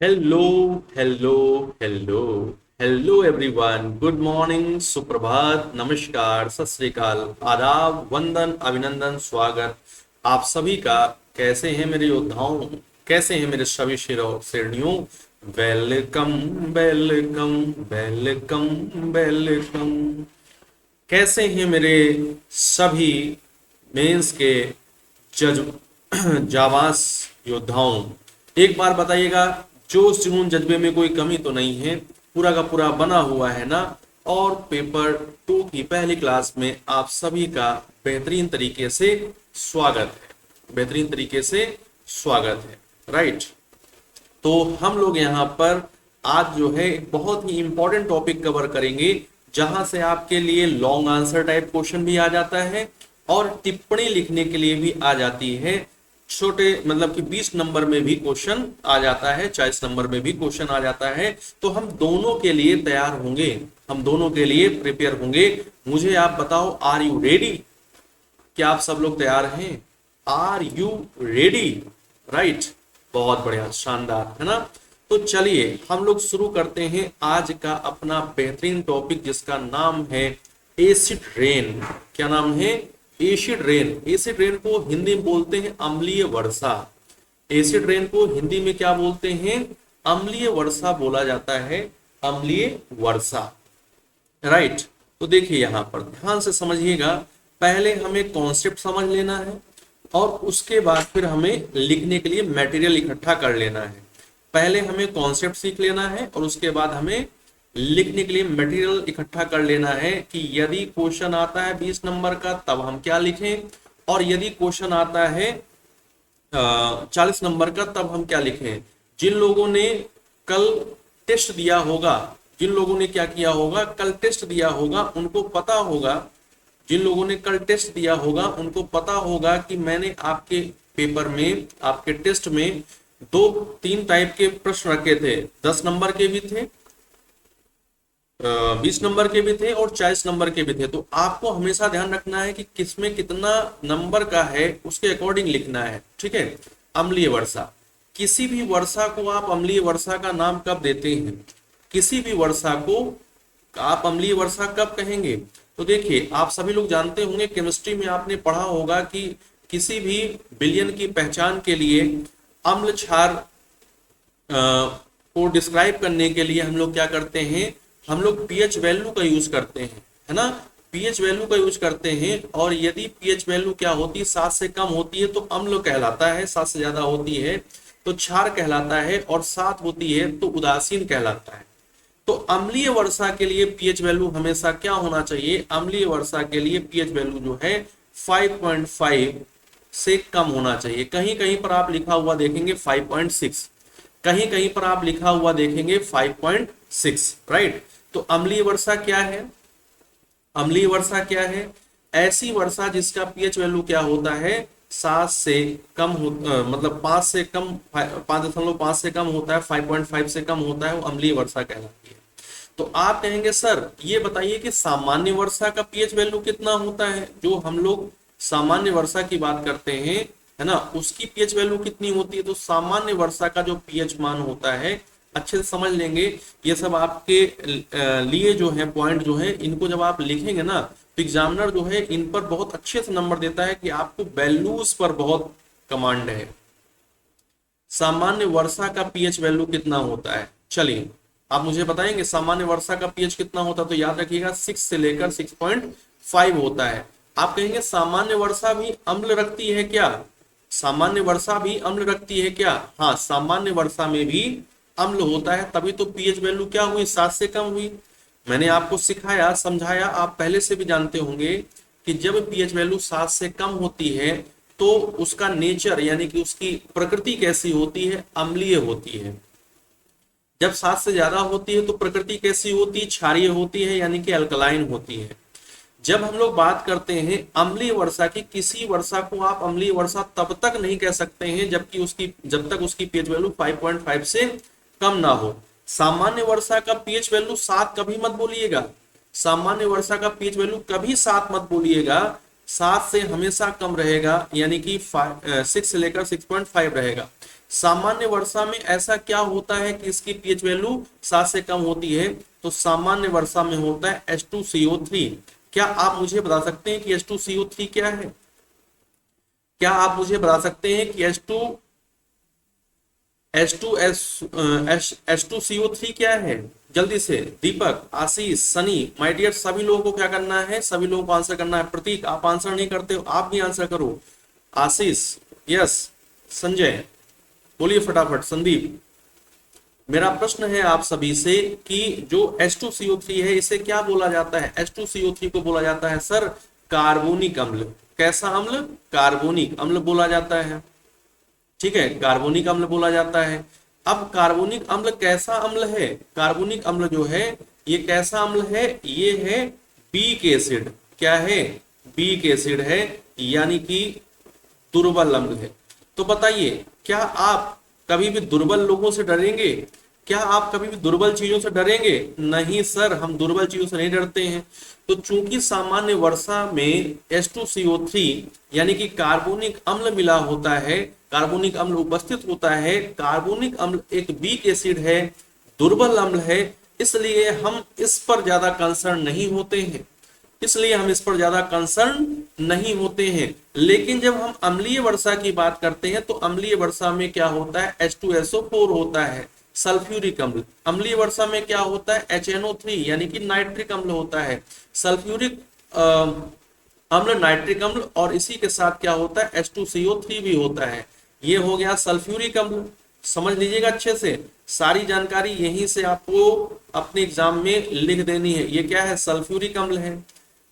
Hello hello hello hello everyone. Good morning, सुप्रभात, नमस्कार, सत श्री अकाल, आदाब, वंदन, अभिनंदन, स्वागत आप सभी का। कैसे हैं मेरे योद्धाओं? कैसे हैं मेरे सभी शेरनियों? Welcome welcome welcome welcome. कैसे हैं मेरे सभी मेंस के जज जाबाज योद्धाओं? एक बार बताइएगा, जोश जुनून जज्बे में कोई कमी तो नहीं है? पूरा का पूरा बना हुआ है ना? और पेपर 2 की पहली क्लास में आप सभी का बेहतरीन तरीके से स्वागत है। बेहतरीन तरीके से स्वागत है, राइट। तो हम लोग यहाँ पर आज जो है एक बहुत ही इंपॉर्टेंट टॉपिक कवर करेंगे, जहां से आपके लिए लॉन्ग आंसर टाइप क्वेश्चन भी आ जाता है और टिप्पणी लिखने के लिए भी आ जाती है। छोटे मतलब कि 20 नंबर में भी क्वेश्चन आ जाता है, 40 नंबर में भी क्वेश्चन आ जाता है। तो हम दोनों के लिए तैयार होंगे, हम दोनों के लिए प्रिपेयर होंगे। मुझे आप बताओ, आर यू रेडी? क्या आप सब लोग तैयार हैं? Are you ready? राइट, बहुत बढ़िया, शानदार, है ना। तो चलिए हम लोग शुरू करते हैं आज का अपना बेहतरीन टॉपिक, जिसका नाम है एसिड रेन। क्या नाम है? Acid rain. एसिड रेन को हिंदी में बोलते हैं अम्लीय वर्षा। एसिड रेन को हिंदी में क्या बोलते हैं? अम्लीय वर्षा बोला जाता है, अम्लीय वर्षा, राइट। तो देखिए यहां पर ध्यान से समझिएगा, पहले हमें कॉन्सेप्ट समझ लेना है और उसके बाद फिर हमें लिखने के लिए मटेरियल इकट्ठा कर लेना है। पहले हमें कॉन्सेप्ट सीख लेना है और उसके बाद हमें लिखने के लिए मटेरियल इकट्ठा कर लेना है कि यदि क्वेश्चन आता है 20 नंबर का तब हम क्या लिखें, और यदि क्वेश्चन आता है 40 नंबर का तब हम क्या लिखें। जिन लोगों ने कल टेस्ट दिया होगा, जिन लोगों ने क्या किया होगा, कल टेस्ट दिया होगा, उनको पता होगा, जिन लोगों ने कल टेस्ट दिया होगा उनको पता होगा कि मैंने आपके पेपर में, आपके टेस्ट में 2-3 टाइप के प्रश्न रखे थे। 10 नंबर के भी थे, 20 नंबर के भी थे और 40 नंबर के भी थे। तो आपको हमेशा ध्यान रखना है कि किसमें कितना नंबर का है, उसके अकॉर्डिंग लिखना है, ठीक है। अम्लीय वर्षा, किसी भी वर्षा को आप अम्लीय वर्षा का नाम कब देते हैं? किसी भी वर्षा को आप अम्लीय वर्षा कब कहेंगे? तो देखिए, आप सभी लोग जानते होंगे, केमिस्ट्री में आपने पढ़ा होगा कि किसी भी विलयन की पहचान के लिए अम्ल क्षार को डिस्क्राइब करने के लिए हम लोग क्या करते हैं? हम लोग पीएच वैल्यू का यूज करते हैं, है ना। पीएच वैल्यू का यूज करते हैं, और यदि पीएच वैल्यू क्या होती है, 7 से कम होती है तो अम्ल कहलाता है, 7 से ज्यादा होती है तो क्षार कहलाता है, और 7 होती है तो उदासीन कहलाता है। तो अम्लीय वर्षा के लिए पीएच वैल्यू हमेशा क्या होना चाहिए? अम्लीय वर्षा के लिए पीएच वैल्यू जो है 5.5 से कम होना चाहिए। कहीं कहीं पर आप लिखा हुआ देखेंगे 5.6, कहीं कहीं पर आप लिखा हुआ देखेंगे 5.6, राइट। तो अम्लीय वर्षा क्या है? अम्लीय वर्षा क्या है? ऐसी वर्षा जिसका पीएच वैल्यू क्या होता है, 7 से कम हो, मतलब 5 से कम, 5.5 से कम होता है, 5.5 से कम होता है, वो अम्लीय वर्षा कहलाती है। तो आप कहेंगे सर ये बताइए कि सामान्य वर्षा का पीएच वैल्यू कितना होता है? जो हम लोग सामान्य वर्षा की बात करते हैं, है ना, उसकी पीएच वैल्यू कितनी होती है? तो सामान्य वर्षा का जो पीएच मान होता है, अच्छे से समझ लेंगे, ये सब आपके लिए जो है पॉइंट जो है, इनको जब आप लिखेंगे ना तो एग्जामिनर जो है इन पर बहुत अच्छे से नंबर देता है कि आपको वैल्यूज पर बहुत कमांड है। सामान्य वर्षा का पीएच वैल्यू कितना होता है? चलिए आप मुझे बताएंगे सामान्य वर्षा का पीएच कितना होता है? तो याद रखिएगा 6 से लेकर 6.5 होता है। आप कहेंगे सामान्य वर्षा भी अम्ल रखती है क्या? सामान्य वर्षा भी अम्ल रखती है क्या? हाँ, सामान्य वर्षा में भी अम्ल होता है, तभी तो पीएच वैल्यू क्या हुई, 7 से कम हुई। मैंने आपको सिखाया, समझाया, आप पहले से भी जानते होंगे कि जब पीएच वैल्यू 7 से कम होती है तो उसका नेचर यानी कि उसकी प्रकृति कैसी होती है? अम्लीय होती है। जब 7 से ज्यादा होती है तो प्रकृति कैसी होती है? क्षारीय होती है, यानी कि अल्कलाइन होती है। जब हम लोग बात करते हैं अम्लीय वर्षा की, किसी वर्षा को आप अम्लीय वर्षा तब तक नहीं कह सकते हैं जब तक उसकी पीएच वैल्यू 5.5 से कम ना हो। सामान्य वर्षा का पीएच वैल्यू 7 कभी मत बोलिएगा, सामान्य वर्षा का पीएच वैल्यू कभी 7 मत बोलिएगा। 7 से हमेशा कम रहेगा, यानी कि 6 से लेकर 6.5 रहेगा। सामान्य वर्षा में ऐसा क्या होता है कि इसकी पीएच वैल्यू 7 से कम होती है? तो सामान्य वर्षा में होता है H2CO3। क्या आप मुझे बता सकते हैं कि H2CO3 क्या है? क्या आप मुझे बता सकते हैं कि H2CO3 क्या है? जल्दी से दीपक, आशीष, सनी, माय डियर, सभी लोगों को क्या करना है? सभी लोगों को आंसर करना है। प्रतीक, आप आंसर नहीं करते हो, आप भी आंसर करो। आशीष, यस। संजय, बोलिए फटाफट। संदीप, मेरा प्रश्न है आप सभी से कि जो H2CO3 है इसे क्या बोला जाता है? H2CO3 को बोला जाता है सर कार्बोनिक अम्ल। कैसा अम्ल? कार्बोनिक अम्ल बोला जाता है। ठीक है, कार्बोनिक अम्ल बोला जाता है। अब कार्बोनिक अम्ल कैसा अम्ल है? कार्बोनिक अम्ल जो है ये कैसा अम्ल है? ये है बीक एसिड। क्या है? बीक एसिड है, यानी कि दुर्बल अम्ल है। तो बताइए, क्या आप कभी भी दुर्बल लोगों से डरेंगे? क्या आप कभी भी दुर्बल चीजों से डरेंगे? नहीं सर, हम दुर्बल चीजों से नहीं डरते हैं। तो चूंकि सामान्य वर्षा में H2CO3 यानी कि कार्बोनिक अम्ल मिला होता है, कार्बोनिक अम्ल उपस्थित होता है, कार्बोनिक अम्ल एक वीक एसिड है, दुर्बल अम्ल है, इसलिए हम इस पर ज्यादा कंसर्न नहीं होते हैं। इसलिए हम इस पर ज्यादा कंसर्न नहीं होते हैं। लेकिन जब हम अम्लीय वर्षा की बात करते हैं तो अम्लीय वर्षा में क्या होता है? H2SO4 होता है, सल्फ्यूरिक अम्ल। अम्लीय वर्षा में क्या होता है? HNO3 यानी कि नाइट्रिक अम्ल होता है। सल्फ्यूरिक अम्ल, नाइट्रिक अम्ल, और इसी के साथ क्या होता है? H2CO3 भी होता है। ये हो गया सल्फ्यूरिक अम्ल। समझ लीजिएगा अच्छे से, सारी जानकारी यहीं से आपको अपने एग्जाम में लिख देनी है। ये क्या है? सल्फ्यूरिक अम्ल है।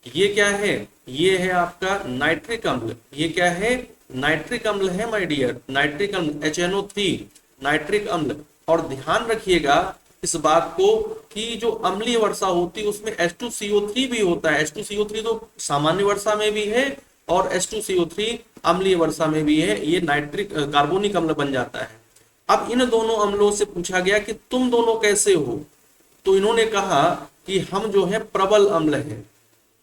ये क्या है? ये है आपका नाइट्रिक अम्ल। ये क्या है? नाइट्रिक अम्ल है माय डियर, नाइट्रिक अम्ल HNO3 नाइट्रिक अम्ल। और ध्यान रखिएगा इस बात को कि जो अम्लीय वर्षा होती है उसमें H2CO3 भी होता है। H2CO3 तो सामान्य वर्षा में भी है और H2CO3 अम्लीय वर्षा में भी है। ये नाइट्रिक कार्बोनिक अम्ल बन जाता है। अब इन दोनों अम्लों से पूछा गया कि तुम दोनों कैसे हो? तो इन्होंने कहा कि हम जो है प्रबल अम्ल है,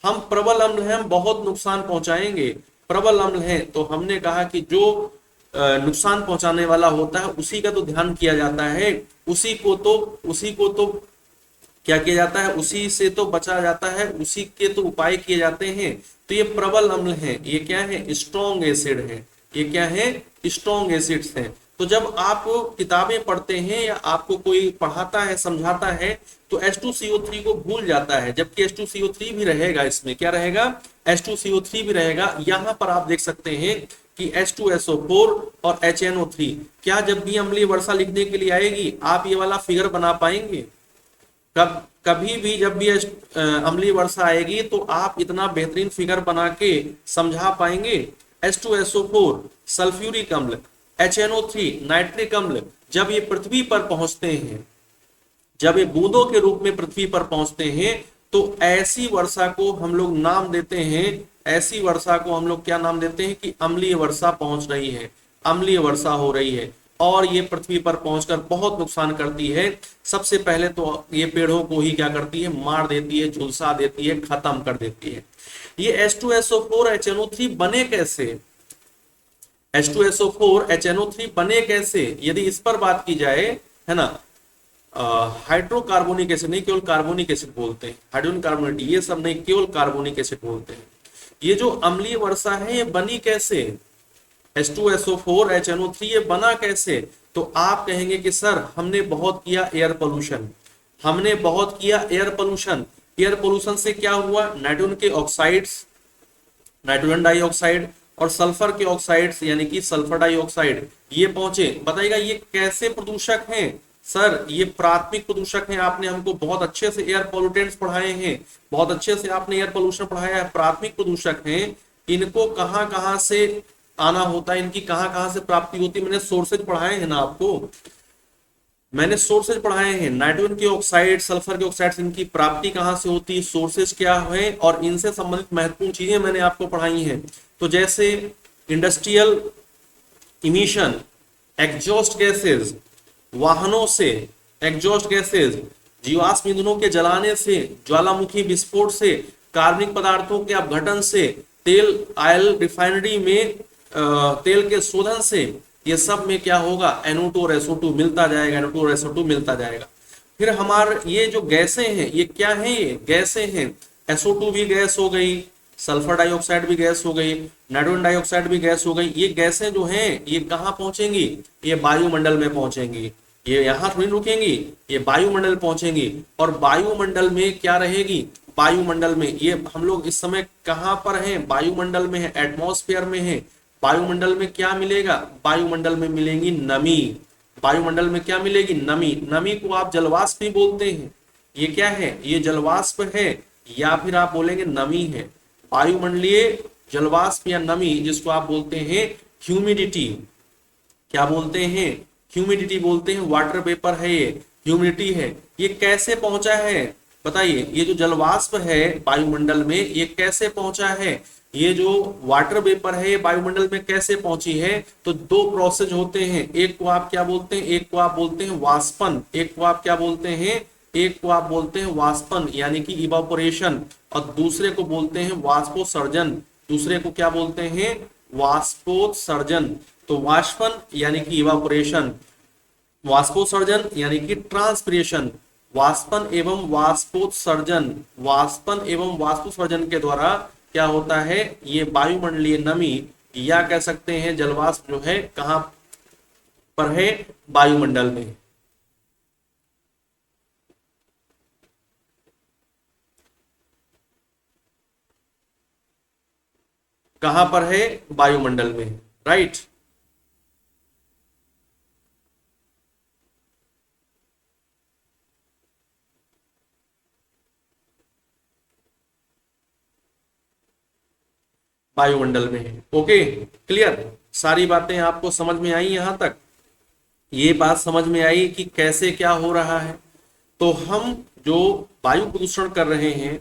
हम प्रबल अम्ल हैं, हम बहुत नुकसान पहुंचाएंगे, प्रबल अम्ल हैं। तो हमने कहा कि जो नुकसान पहुंचाने वाला होता है उसी का तो ध्यान किया जाता है, उसी को तो क्या किया जाता है? उसी से तो बचा जाता है, उसी के तो उपाय किए जाते हैं। तो ये प्रबल अम्ल हैं। ये क्या है? स्ट्रॉन्ग एसिड है। ये क्या है? स्ट्रॉन्ग एसिड्स हैं। तो जब आप किताबें पढ़ते हैं या आपको कोई पढ़ाता है, समझाता है, तो H2CO3 को भूल जाता है, जबकि H2CO3 भी रहेगा। इसमें क्या रहेगा? H2CO3 भी रहेगा। यहां पर आप देख सकते हैं कि H2SO4 और HNO3। क्या जब भी अम्लीय वर्षा लिखने के लिए आएगी आप ये वाला फिगर बना पाएंगे? कभी भी जब भी अम्लीय वर्षा आएगी तो आप इतना बेहतरीन फिगर बना के समझा पाएंगे? H2SO4 सल्फ्यूरिक अम्ल, HNO3 नाइट्रिक अम्ल, जब ये पृथ्वी पर पहुंचते हैं, जब ये बूंदों के रूप में पृथ्वी पर पहुंचते हैं, तो ऐसी वर्षा को हम लोग नाम देते हैं, ऐसी वर्षा को हम लोग क्या नाम देते हैं? कि अम्लीय वर्षा पहुंच रही है, अम्लीय वर्षा हो रही है। और ये पृथ्वी पर पहुंचकर बहुत नुकसान करती है। सबसे पहले तो ये पेड़ों को ही क्या करती है? मार देती है, झुलसा देती है, खत्म कर देती है। ये H2SO4 HNO3 बने कैसे? H2SO4 HNO3 बने कैसे? यदि इस पर बात की जाए, है ना, हाइड्रोकार्बोनिक एसिड नहीं, केवल कार्बोनिक एसिड बोलते हैं, हाइड्रोजन कार्बोनेट ये सब नहीं, केवल कार्बोनिक एसिड बोलते हैं। ये जो अम्लीय वर्षा है ये बनी कैसे? H2SO4 HNO3 ये बना कैसे? तो आप कहेंगे कि सर हमने बहुत किया एयर पोल्यूशन, हमने बहुत किया एयर पोल्यूशन। एयर पोल्यूशन से क्या हुआ? नाइट्रोजन के ऑक्साइड्स, नाइट्रोजन डाइऑक्साइड और सल्फर के ऑक्साइड्स यानी कि सल्फर डाइऑक्साइड ये पहुंचे। बताइएगा ये कैसे प्रदूषक हैं? सर ये प्राथमिक प्रदूषक हैं। आपने हमको बहुत अच्छे से एयर पॉल्यूटेंट्स पढ़ाए हैं, बहुत अच्छे से आपने एयर पोल्यूशन पढ़ाया है। प्राथमिक प्रदूषक हैं, इनको कहां कहां से आना होता है, इनकी कहां कहां से प्राप्ति होती है? मैंने सोर्सेज पढ़ाए हैं ना आपको, मैंने सोर्सेज पढ़ाए हैं। नाइट्रोजन के ऑक्साइड, सल्फर के ऑक्साइड, इनकी प्राप्ति कहां से होती है, सोर्सेज क्या है, और इनसे संबंधित महत्वपूर्ण चीजें मैंने आपको पढ़ाई हैं। तो जैसे इंडस्ट्रियल इमिशन, एग्जॉस्ट गैसेज, वाहनों से एग्जॉस्ट गैसेज, जीवाश्म ईंधनों के जलाने से, ज्वालामुखी विस्फोट से, कार्बनिक पदार्थों के अपघटन से, तेल ऑयल रिफाइनरी में तेल के शोधन से ये सब में क्या होगा, NO2 और SO2 मिलता जाएगा, NO2 और SO2 मिलता जाएगा। फिर हमारे ये जो गैसें हैं ये क्या हैं, ये गैसें हैं, SO2 भी गैस हो गई, सल्फर डाइऑक्साइड भी गैस हो गई, नाइट्रोजन डाइऑक्साइड भी गैस हो गई। ये गैसें जो हैं ये कहाँ पहुंचेंगी, ये वायुमंडल में पहुंचेंगी, ये यहाँ थोड़ी रुकेंगी, ये वायुमंडल पहुंचेंगी। और वायुमंडल में क्या रहेगी, वायुमंडल में ये हम लोग इस समय कहाँ पर हैं, वायुमंडल में है, एटमॉस्फेयर में है। वायुमंडल में क्या मिलेगा, वायुमंडल में मिलेंगी नमी, वायुमंडल में क्या मिलेगी, नमी। नमी को आप जलवाष्प भी बोलते हैं, ये क्या है, ये जलवाष्प है या फिर आप बोलेंगे नमी है। वायुमंडलीय जलवाष्प या नमी जिसको आप बोलते हैं ह्यूमिडिटी, क्या बोलते हैं, ह्यूमिडिटी बोलते हैं, वाटर वेपर है ये, ह्यूमिडिटी है। ये कैसे पहुंचा है बताइए, ये जो जलवाष्प है वायुमंडल में ये कैसे पहुंचा है, ये जो वाटर वेपर है वायुमंडल में कैसे पहुंची है। तो दो प्रोसेस होते हैं, एक को आप क्या बोलते हैं, एक को आप बोलते हैं वाष्पन, एक को आप क्या बोलते हैं, एक को आप बोलते हैं वाष्पन यानी कि इवापोरेशन, और दूसरे को बोलते हैं वाष्पोत्सर्जन, दूसरे को क्या बोलते हैं, वाष्पोत्सर्जन। तो वाष्पन यानी कि इवापोरेशन, वाष्पोत्सर्जन यानी कि ट्रांसपिरेशन। वाष्पन एवं वाष्पोत्सर्जन, वाष्पन एवं वाष्पोत्सर्जन के द्वारा क्या होता है, ये वायुमंडलीय नमी या कह सकते हैं जलवाष्प जो है कहां पर है, वायुमंडल में। कहां पर है, वायुमंडल में, राइट। वायुमंडल में है। ओके, क्लियर, सारी बातें आपको समझ में आई यहां तक, ये बात समझ में आई कि कैसे क्या हो रहा है। तो हम जो वायु प्रदूषण कर रहे हैं,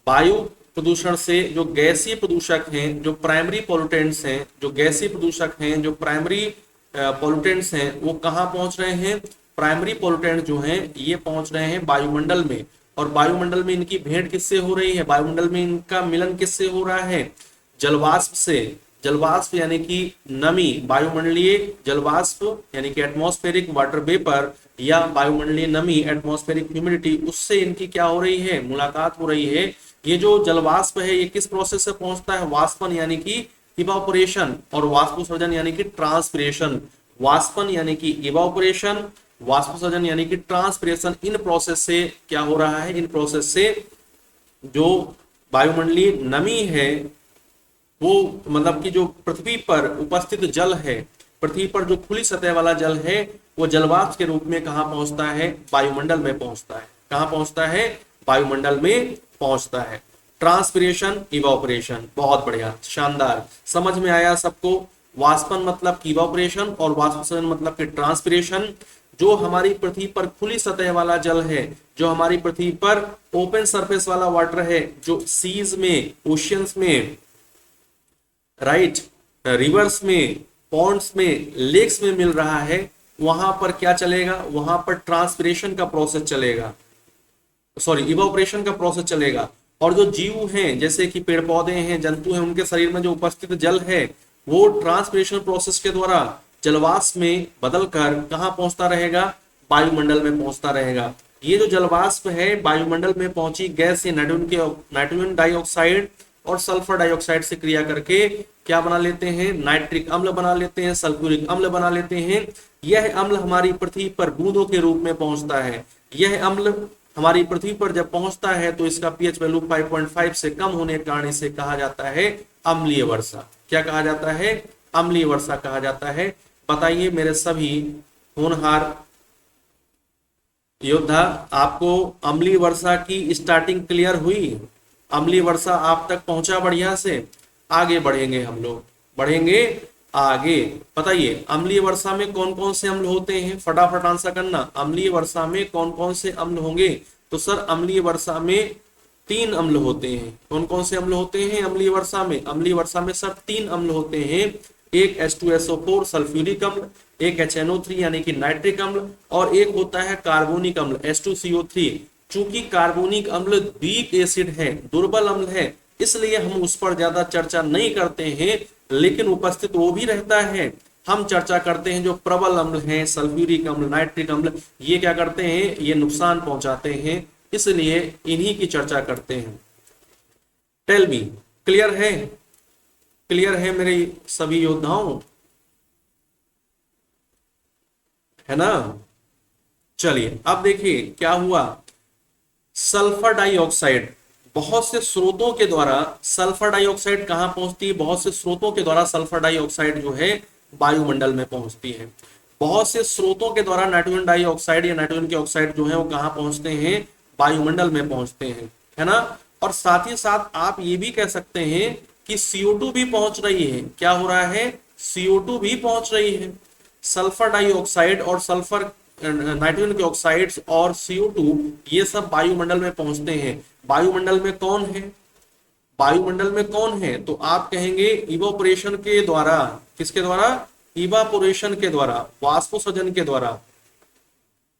वायु प्रदूषण से जो गैसीय प्रदूषक हैं, जो प्राइमरी पोल्यूटेंट्स हैं, जो गैसीय प्रदूषक हैं, जो प्राइमरी पोल्यूटेंट्स हैं, वो कहाँ पहुंच रहे हैं, प्राइमरी पोल्यूटेंट जो हैं ये पहुंच रहे हैं वायुमंडल में। और वायुमंडल में इनकी भेंट किससे हो रही है, वायुमंडल में इनका मिलन किससे हो रहा है, जलवाष्प से। जलवाष्प यानी कि नमी, वायुमंडलीय जलवाष्प यानी कि एटमॉस्फेरिक वाटर वेपर या वायुमंडलीय नमी एटमॉस्फेरिक ह्यूमिडिटी, उससे इनकी क्या हो रही है, मुलाकात हो रही है। ये जो जलवाष्प है ये किस प्रोसेस से पहुंचता है, वाष्पन यानी कि इवापोरेशन, और वाष्पोत्सर्जन यानी कि ट्रांसपिरेशन। वाष्पन यानी कि इवापोरेशन, वाष्पोत्सर्जन यानी कि ट्रांसपिरेशन, इन प्रोसेस से क्या हो रहा है, इन प्रोसेस से जो वायुमंडलीय नमी है वो मतलब कि जो पृथ्वी पर उपस्थित जल है, पृथ्वी पर जो खुली सतह वाला जल है वो जलवाष्प के रूप में कहां पहुंचता है, वायुमंडल में पहुंचता है। कहां पहुंचता है, वायुमंडल में पहुंचता है। ट्रांसपिरेशन, इवापोरेशन, बहुत बढ़िया, शानदार, समझ में आया सबको। वाष्पन मतलब कि इवापोरेशन और वाष्पोत्सर्जन मतलब कि ट्रांसपिरेशन। जो हमारी पृथ्वी पर खुली सतह वाला जल है, जो हमारी पृथ्वी पर ओपन सरफेस वाला वाटर है, जो सीज में, ओशियंस में, राइट, रिवर्स में, पॉन्ड्स में, लेक्स में मिल रहा है, वहां पर क्या चलेगा, वहां पर ट्रांसपिरेशन का प्रोसेस चलेगा, सॉरी इवापोरेशन का प्रोसेस चलेगा। और जो जीव हैं जैसे कि पेड़ पौधे हैं, जंतु हैं, उनके शरीर में जो उपस्थित जल है वो ट्रांसपिरेशन प्रोसेस के द्वारा जलवाष्प में बदलकर कहां पहुंचता रहेगा, वायुमंडल में पहुंचता रहेगा। ये जो जलवाष्प है वायुमंडल में पहुंची गैस, ये नाइट्रोजन डाइऑक्साइड और सल्फर डाइऑक्साइड से क्रिया करके क्या बना लेते हैं, नाइट्रिक अम्ल बना लेते हैं, सल्फ्यूरिक अम्ल बना लेते हैं। यह अम्ल हमारी पृथ्वी पर बूंदों के रूप में पहुंचता है। यह अम्ल हमारी पृथ्वी पर जब पहुंचता है तो इसका पीएच वैल्यू 5.5 से कम होने के कारण इसे कहा जाता है अम्लीय वर्षा। क्या कहा जाता है, अम्लीय वर्षा कहा जाता है। बताइए मेरे सभी होनहार योद्धा, आपको अम्लीय वर्षा की स्टार्टिंग क्लियर हुई, अम्लीय वर्षा आप तक पहुंचा बढ़िया से। आगे बढ़ेंगे हम लोग, बढ़ेंगे आगे। बताइए अम्लीय वर्षा में कौन कौन से अम्ल होते हैं, फटाफट आंसर करना। अम्लीय वर्षा में कौन कौन से अम्ल होंगे, तो सर अम्लीय वर्षा में 3 अम्ल होते हैं। कौन कौन से अम्ल होते हैं अम्लीय वर्षा में, अम्लीय वर्षा में सर 3 अम्ल होते हैं। एक H2SO4 सल्फ्यूरिक अम्ल, एक HNO3 यानी कि नाइट्रिक अम्ल, और एक होता है कार्बोनिक अम्ल H2CO3। चूंकि कार्बोनिक अम्ल वीक एसिड है, दुर्बल अम्ल है, इसलिए हम उस पर ज्यादा चर्चा नहीं करते हैं, लेकिन उपस्थित वो भी रहता है। हम चर्चा करते हैं जो प्रबल अम्ल हैं, सल्फ्यूरिक अम्ल, नाइट्रिक अम्ल, ये क्या करते हैं, ये नुकसान पहुंचाते हैं, इसलिए इन्हीं की चर्चा करते हैं। टेल मी, क्लियर है? क्लियर है मेरे सभी योद्धाओं, है ना? चलिए अब देखिए क्या हुआ। सल्फर डाइऑक्साइड बहुत से स्रोतों के द्वारा, सल्फर डाइऑक्साइड कहां पहुंचती है? बहुत से स्रोतों के द्वारा सल्फर डाइऑक्साइड जो है वायुमंडल में पहुंचती है। बहुत से स्रोतों के द्वारा नाइट्रोजन डाइऑक्साइड या नाइट्रोजन के ऑक्साइड जो है वो कहां पहुंचते हैं? वायुमंडल में पहुंचते हैं, है ना? और साथ ही साथ आप ये भी कह सकते हैं कि CO2 भी पहुंच रही है। क्या हो रहा है? CO2 भी पहुंच रही है। सल्फर डाइऑक्साइड और सल्फर नाइट्रोजन के ऑक्साइड्स और CO2 ये सब वायुमंडल में पहुंचते हैं। वायुमंडल में कौन है? वायुमंडल में कौन है? तो आप कहेंगे इवोपरेशन के द्वारा। किसके द्वारा? इवापोरेशन के द्वारा, वाष्पोसर्जन के द्वारा,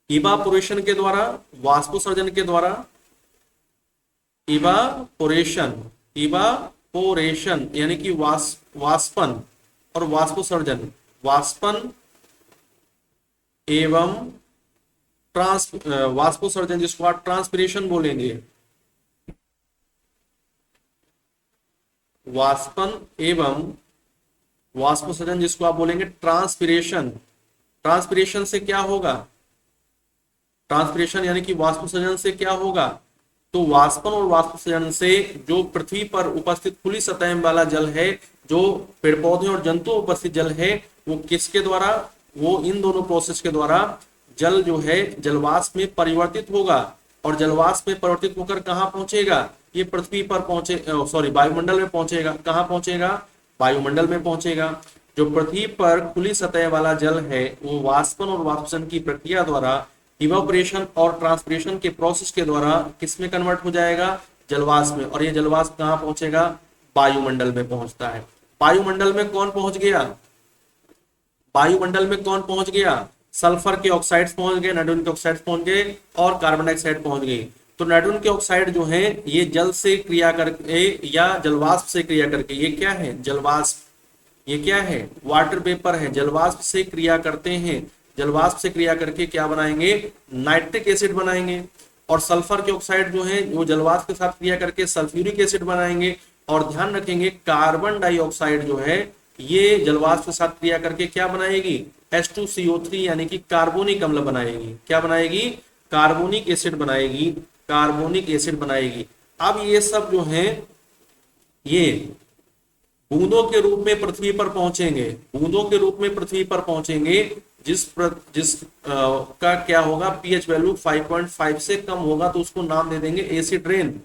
इवापोरेशन के द्वारा, वाष्पोसर्जन के द्वारा, इवापोरेशन, इवापोरेशन यानी कि वाष्पन और वाष्पोसर्जन, वाष्पन एवं वाष्पोसर्जन, जिसको आप ट्रांसपिरेशन बोलेंगे, वाष्पन एवं वाष्पोसर्जन जिसको आप बोलेंगे ट्रांसपिरेशन। ट्रांसपिरेशन से क्या होगा? ट्रांसपिरेशन यानी कि वाष्पोसर्जन से क्या होगा? तो वाष्पन और वाष्पोसर्जन से जो पृथ्वी पर उपस्थित खुली सतह वाला जल है, जो पेड़ पौधे और जंतु उपस्थित जल है, वो किसके द्वारा? वो इन दोनों प्रोसेस के द्वारा जल जो है जलवाष्प में परिवर्तित होगा, और जलवाष्प में परिवर्तित होकर कहां पहुंचेगा? ये पृथ्वी पर पहुंचे, सॉरी वायुमंडल में पहुंचेगा। कहां पहुंचेगा? वायुमंडल में पहुंचेगा। जो पृथ्वी पर खुली सतह वाला जल है वो वाष्पन और वाष्पोसर्जन की प्रक्रिया द्वारा, इवापोरेशन और ट्रांसपिरेशन के प्रोसेस के द्वारा किस में कन्वर्ट हो जाएगा? जलवाष्प में। और ये जलवाष्प कहां पहुंचेगा? वायुमंडल में पहुंचता है। वायुमंडल में कौन पहुंच गया? वायुमंडल में कौन पहुंच गया? सल्फर के ऑक्साइड्स पहुंच गए, नाइट्रोजन के ऑक्साइड्स पहुंच गए और कार्बन डाइऑक्साइड पहुंच गई। तो नाइट्रोजन के ऑक्साइड जो है ये जल से क्रिया करके या जलवाष्प से क्रिया करके, ये क्या है? जलवाष्प। ये क्या है? वाटर वेपर है। जलवाष्प से क्रिया करते हैं, जलवाष्प से क्रिया करके क्या बनाएंगे? नाइट्रिक एसिड बनाएंगे। और सल्फर के ऑक्साइड जो है वो जलवाष्प के साथ क्रिया करके सल्फ्यूरिक एसिड बनाएंगे। और ध्यान रखेंगे कार्बन डाइऑक्साइड जो है ये जलवाष्प के साथ क्रिया करके क्या बनाएगी? H2CO3 यानी कि कार्बोनिक अम्ल बनाएगी। क्या बनाएगी? कार्बोनिक एसिड बनाएगी, कार्बोनिक एसिड बनाएगी। अब ये सब जो है ये बूंदों के रूप में पृथ्वी पर पहुंचेंगे, बूंदों के रूप में पृथ्वी पर पहुंचेंगे, जिस का क्या होगा? पीएच वैल्यू 5.5 से कम होगा तो उसको नाम दे देंगे एसिड रेन।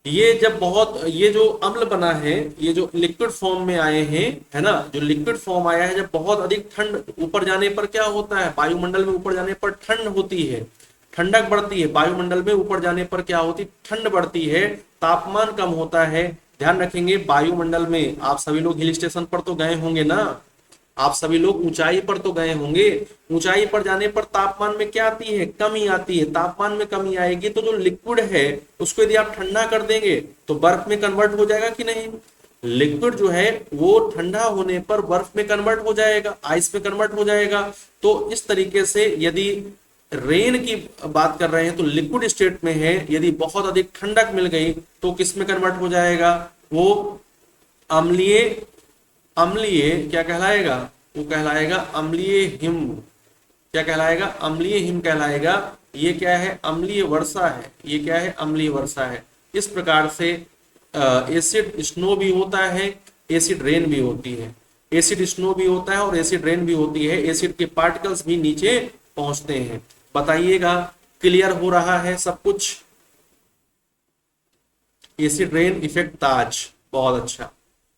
ये जब बहुत, ये जो अम्ल बना है, ये जो लिक्विड फॉर्म में आए हैं, है ना, जो लिक्विड फॉर्म आया है, जब बहुत अधिक ठंड ऊपर जाने पर क्या होता है? वायुमंडल में ऊपर जाने पर ठंड होती है, ठंडक बढ़ती है। वायुमंडल में ऊपर जाने पर क्या होती? ठंड बढ़ती है, तापमान कम होता है। ध्यान रखेंगे वायुमंडल में, आप सभी लोग हिल स्टेशन पर तो गए होंगे ना, आप सभी लोग ऊंचाई पर तो गए होंगे। ऊंचाई पर जाने पर तापमान में क्या आती है? कमी आती है। तापमान में कमी आएगी तो जो लिक्विड है उसको यदि आप ठंडा कर देंगे तो बर्फ में कन्वर्ट हो जाएगा कि नहीं? लिक्विड जो है वो ठंडा होने पर बर्फ में कन्वर्ट हो जाएगा, आइस में कन्वर्ट हो जाएगा। तो इस तरीके से यदि रेन की बात कर रहे हैं तो लिक्विड स्टेट में है, यदि बहुत अधिक ठंडक मिल गई तो किस में कन्वर्ट हो जाएगा? वो अम्लीय, अम्लीय क्या कहलाएगा? वो कहलाएगा अम्लीय हिम। क्या कहलाएगा? अम्लीय हिम कहलाएगा। ये क्या है? अम्लीय वर्षा है। ये क्या है? अम्लीय वर्षा है। इस प्रकार से एसिड स्नो भी होता है, एसिड रेन भी होती है। एसिड स्नो भी होता है और एसिड रेन भी होती है। एसिड के पार्टिकल्स भी नीचे पहुंचते हैं। बताइएगा, क्लियर हो रहा है सब कुछ? एसिड रेन इफेक्ट ताज, बहुत अच्छा,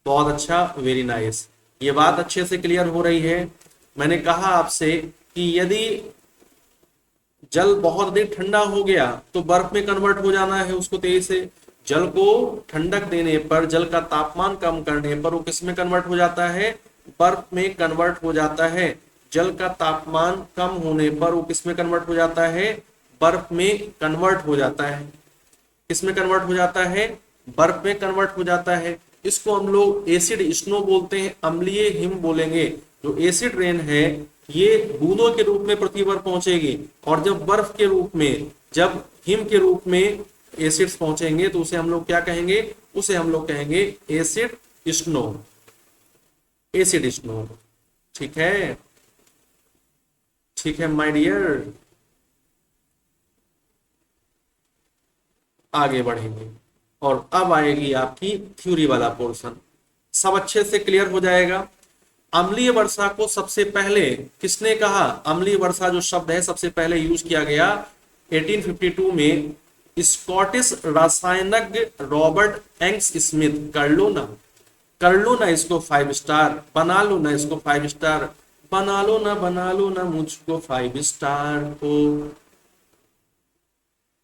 बहुत अच्छा, वेरी नाइस। ये बात अच्छे से क्लियर हो रही है। मैंने कहा आपसे कि यदि जल बहुत अधिक ठंडा हो गया तो बर्फ में कन्वर्ट हो जाना है उसको तेजी से। जल को ठंडक देने पर, जल का तापमान कम करने पर वो किस में कन्वर्ट हो जाता है? बर्फ में कन्वर्ट हो जाता है। जल का तापमान कम होने पर वो किस में कन्वर्ट हो जाता है? बर्फ में कन्वर्ट हो जाता है। किस में कन्वर्ट हो जाता है? बर्फ में कन्वर्ट हो जाता है। इसको हम लोग एसिड स्नो बोलते हैं, अम्लीय हिम बोलेंगे। जो एसिड रेन है ये बूंदों के रूप में पृथ्वी पर पहुंचेगी, और जब बर्फ के रूप में, जब हिम के रूप में एसिड्स पहुंचेंगे तो उसे हम लोग क्या कहेंगे, उसे हम लोग कहेंगे एसिड स्नो, एसिड स्नो। ठीक है, ठीक है माय डियर, आगे बढ़ेंगे और अब आएगी आपकी थ्योरी वाला पोर्शन। सब अच्छे से क्लियर हो जाएगा। अम्लीय वर्षा को सबसे पहले किसने कहा, अम्लीय वर्षा जो शब्द है सबसे पहले यूज किया गया 1852 में स्कॉटिश रसायनज्ञ रॉबर्ट एंग्स स्मिथ। कर लो ना इसको 5 स्टार, बना लो ना इसको 5 स्टार, बना लो ना मुझको 5 स्टार को,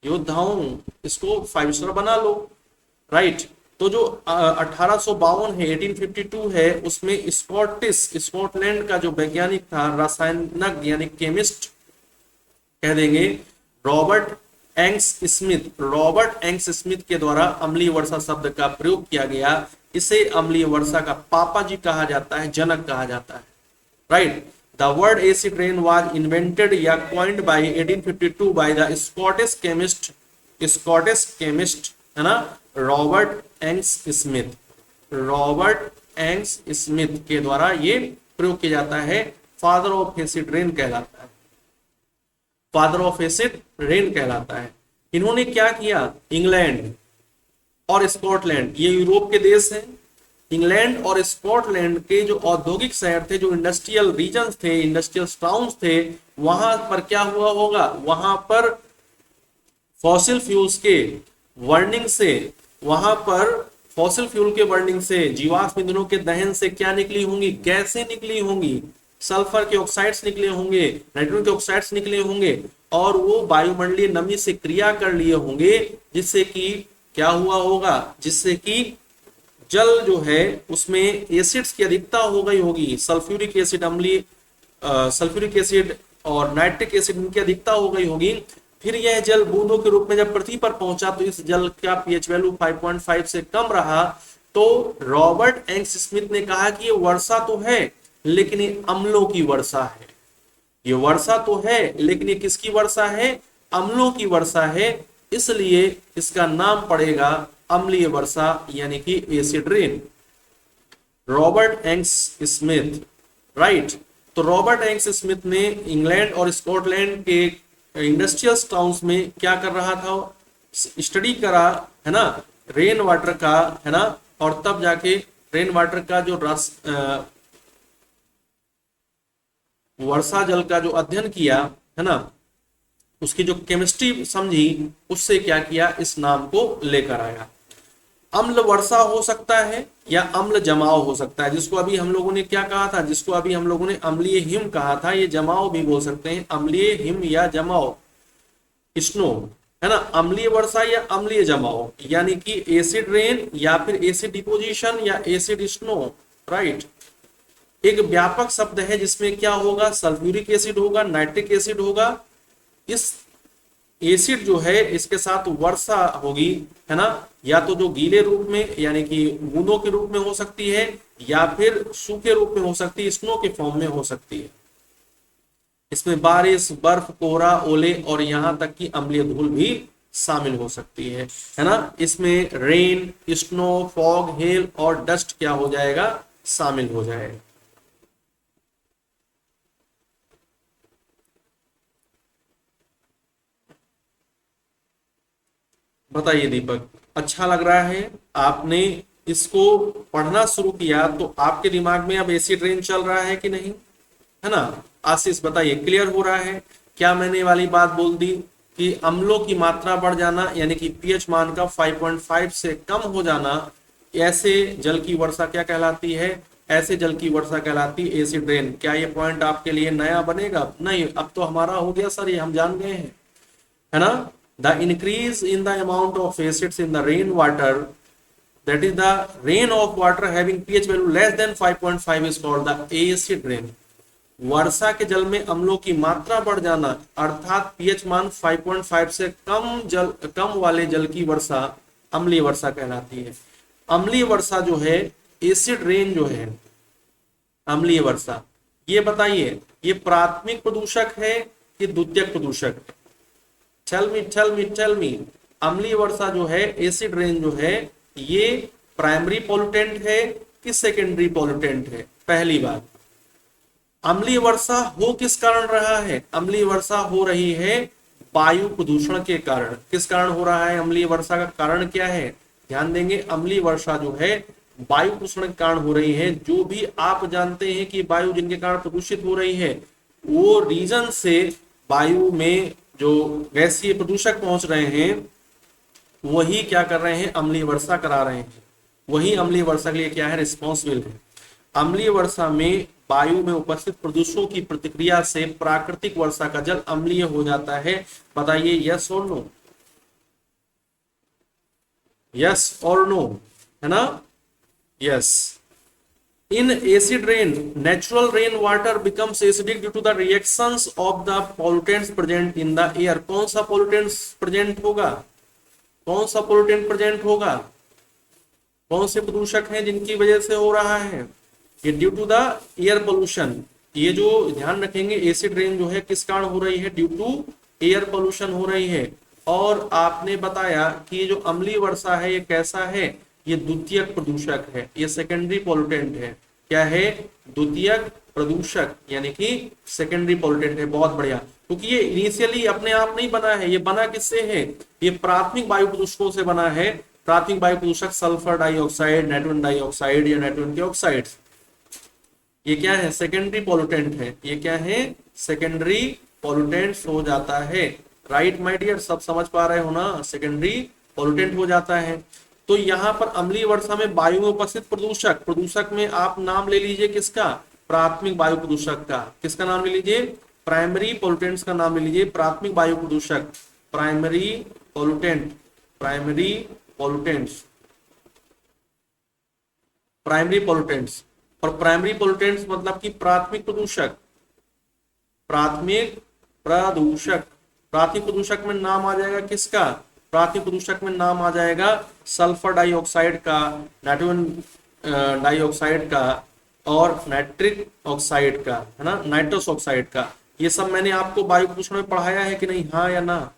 योद्धाओं इसको 5 स्टार बना लो। राइट। तो जो 1852 है, 1852 है, उसमें स्कॉटलैंड का जो वैज्ञानिक था, रसायनज्ञ यानी केमिस्ट कह देंगे, रॉबर्ट एंग्स स्मिथ के द्वारा अम्लीय वर्षा शब्द का प्रयोग किया गया। इसे अम्लीय वर्षा का पापा जी कहा जाता है, जनक कहा जाता है। Right. The word acid rain was invented या coined by 1852 by the Scottish chemist है ना, रॉबर्ट एंग्स स्मिथ के द्वारा ये प्रयोग किया जाता है। फादर ऑफ एसिड रेन कहलाता है, फादर ऑफ एसिड रेन कहलाता है। इन्होंने क्या किया, इंग्लैंड और स्कॉटलैंड, ये यूरोप के देश हैं, इंग्लैंड और स्कॉटलैंड के जो औद्योगिक शहर थे, जो इंडस्ट्रियल रीजन्स थे, इंडस्ट्रियल टाउन्स थे, वहां पर क्या हुआ होगा, वहां पर फॉसिल फ्यूल्स के बर्निंग से, वहां पर फॉसिल फ्यूल के बर्निंग से, जीवाश्म ईंधनों के दहन से क्या निकली होंगी, गैसें निकली होंगी, सल्फर के ऑक्साइड्स निकले होंगे, नाइट्रोजन के ऑक्साइड्स निकले होंगे, और वो वायुमंडलीय नमी से क्रिया कर लिए होंगे, जिससे कि क्या हुआ होगा, जिससे कि जल जो है उसमें एसिड्स की अधिकता हो गई होगी, सल्फ्यूरिक एसिड, अम्लीय सल्फ्यूरिक एसिड और नाइट्रिक एसिड इनकी अधिकता हो गई होगी। फिर यह जल बूंदों के रूप में जब पृथ्वी पर पहुंचा तो इस जल का पीएच वैल्यू 5.5 से कम रहा। तो रॉबर्ट एंग्स स्मिथ ने कहा कि ये वर्षा तो है लेकिन ये अम्लों की वर्षा है, ये वर्षा तो है लेकिन ये किसकी वर्षा है, अम्लों की वर्षा है, इसलिए इसका नाम पड़ेगा अम्लीय वर्षा यानी कि acid rain. Robert एंग्स Smith. Right. तो रॉबर्ट एंग्स स्मिथ ने इंग्लैंड और स्कॉटलैंड के इंडस्ट्रियल टाउन्स में क्या कर रहा था, स्टडी करा है ना, रेन वाटर का है ना, और तब जाके रेन वाटर का जो वर्षा जल का जो अध्ययन किया है ना, उसकी जो केमिस्ट्री समझी, उससे क्या किया, इस नाम को लेकर आया। अम्ल वर्षा हो सकता है या अम्ल जमाव हो सकता है, जिसको अभी हम लोगों ने क्या कहा था, जिसको अभी हम लोगों ने अम्लीय हिम कहा था, ये जमाव भी बोल सकते हैं, अम्लीय हिम या जमाव, स्नो है ना, अम्लीय वर्षा या अम्लीय जमाव, यानी कि एसिड रेन या फिर एसिड डिपोजिशन या एसिड स्नो। राइट। एक व्यापक शब्द है जिसमें क्या होगा, सल्फ्यूरिक एसिड होगा, नाइट्रिक एसिड होगा, इस एसिड जो है इसके साथ वर्षा होगी है ना, या तो जो गीले रूप में यानी कि बूंदों के रूप में हो सकती है, या फिर सूखे रूप में हो सकती है, स्नो के फॉर्म में हो सकती है। इसमें बारिश, बर्फ, कोहरा, ओले और यहां तक कि अम्लीय धूल भी शामिल हो सकती है ना। इसमें रेन, स्नो, फॉग, हेल और डस्ट क्या हो जाएगा, शामिल हो जाएगा। बताइए दीपक, अच्छा लग रहा है? आपने इसको पढ़ना शुरू किया तो आपके दिमाग में अब एसिड रेन चल रहा है कि नहीं, है ना? आशीष बताइए, क्लियर हो रहा है? क्या मैंने वाली बात बोल दी कि अम्लों की मात्रा बढ़ जाना यानी कि पीएच मान का 5.5 से कम हो जाना, ऐसे जल की वर्षा क्या कहलाती है? ऐसे जल की वर्षा कहलाती है एसिड रेन। क्या ये पॉइंट आपके लिए नया बनेगा? नहीं, अब तो हमारा हो गया सर, ये हम जान गए हैं, है ना। The increase in the amount of acids in the rainwater, that is the rain of water having pH value less than 5.5 is called the acid rain। वर्षा के जल में अम्लों की मात्रा बढ़ जाना अर्थात पीएच मान 5.5 से कम वाले जल की वर्षा अम्लीय वर्षा कहलाती है। अम्लीय वर्षा जो है, एसिड रेन जो है, अम्लीय वर्षा, ये बताइए ये प्राथमिक प्रदूषक है कि द्वितीयक प्रदूषक? टेल मी अम्लीय वर्षा जो है, एसिड रेन जो है, ये प्राइमरी पॉल्यूटेंट है कि सेकेंडरी पॉल्यूटेंट है? पहली बात, अम्लीय वर्षा हो किस कारण रहा है? अम्लीय वर्षा हो रही है वायु प्रदूषण के कारण। किस कारण हो रहा है अम्लीय वर्षा? का कारण क्या है? ध्यान देंगे, अम्लीय वर्षा जो है वायु प्रदूषण के कारण हो रही है। जो भी आप जानते हैं कि वायु जिनके कारण प्रदूषित हो रही है, वो रीजन से वायु में जो गैसीय प्रदूषक पहुंच रहे हैं, वही क्या कर रहे हैं? अम्लीय वर्षा करा रहे हैं। वही अम्लीय वर्षा के लिए क्या है? रिस्पॉन्सिबल है। अम्लीय वर्षा में वायु में उपस्थित प्रदूषकों की प्रतिक्रिया से प्राकृतिक वर्षा का जल अम्लीय हो जाता है। बताइए यस और नो? यस और नो, है ना? Yes. In acid rain, natural rain water becomes acidic due to the reactions of the pollutants present in the air. कौन सा pollutants present होगा? कौन सा pollutant present होगा? कौन से प्रदूषक हैं जिनकी वजह से हो रहा है? ये due to the air pollution. ये जो ध्यान रखेंगे, एसिड रेन जो है किस कारण हो रही है? ड्यू टू एयर पोल्यूशन हो रही है। और आपने बताया कि ये जो अम्लीय वर्षा है, ये कैसा है? ये द्वितीयक प्रदूषक है, ये सेकेंडरी पॉल्यूटेंट है। क्या है? द्वितीयक प्रदूषक, यानी कि सेकेंडरी पॉल्यूटेंट है। बहुत बढ़िया, क्योंकि ये इनिशियली अपने आप नहीं बना है, ये बना किससे है? ये प्राथमिक वायु प्रदूषकों से बना है। प्राथमिक वायु प्रदूषक सल्फर डाइऑक्साइड, नाइट्रोजन डाइऑक्साइड या नाइट्रोजन के ऑक्साइड, ये क्या है? सेकेंडरी पॉल्यूटेंट है। ये क्या है? सेकेंडरी पॉल्यूटेंट्स हो जाता है। राइट माय डियर, सब समझ पा रहे हो ना? सेकेंडरी पॉल्यूटेंट हो जाता है। तो यहाँ पर अम्लीय वर्षा में वायु में उपस्थित प्रदूषक, प्रदूषक में आप नाम ले लीजिए किसका? प्राथमिक वायु प्रदूषक का। किसका नाम ले लीजिए? प्राइमरी पॉल्यूटेंट्स का नाम ले लीजिए। प्राथमिक वायु प्रदूषक, primary pollutant, primary pollutants, primary pollutants. और प्राइमरी पॉल्यूटेंट्स मतलब कि प्राथमिक प्रदूषक, प्राथमिक प्रदूषक। प्राथमिक प्रदूषक में नाम आ जाएगा किसका? प्राथमिक प्रदूषक में नाम आ जाएगा सल्फर डाइऑक्साइड का, नाइट्रोजन डाइऑक्साइड का और नाइट्रिक ऑक्साइड का, है ना, नाइट्रस ऑक्साइड का। ये सब मैंने आपको वायु प्रदूषण में पढ़ाया है कि नहीं? हाँ या ना?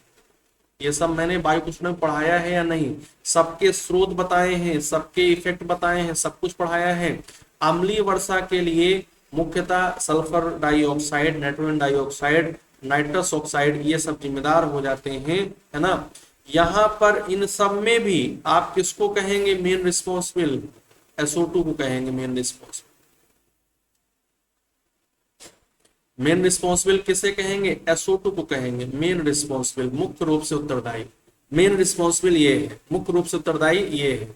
ये सब मैंने वायु प्रदूषण में पढ़ाया है या नहीं? सबके स्रोत बताए हैं, सबके इफेक्ट बताए हैं, सब कुछ पढ़ाया है। अम्लीय वर्षा के लिए मुख्यतः sulphur dioxide, nitrogen dioxide, nitrous oxide, ये सब जिम्मेदार हो जाते हैं, है ना। यहाँ पर इन सब में भी आप किसको कहेंगे मेन रिस्पॉन्सिबल? SO2 को कहेंगे मेन रिस्पॉन्सिबल। मेन रिस्पॉन्सिबल किसे कहेंगे? SO2 को कहेंगे मेन रिस्पॉन्सिबल, मुख्य रूप से उत्तरदायी। मेन रिस्पॉन्सिबल ये है, मुख्य रूप से उत्तरदायी ये है।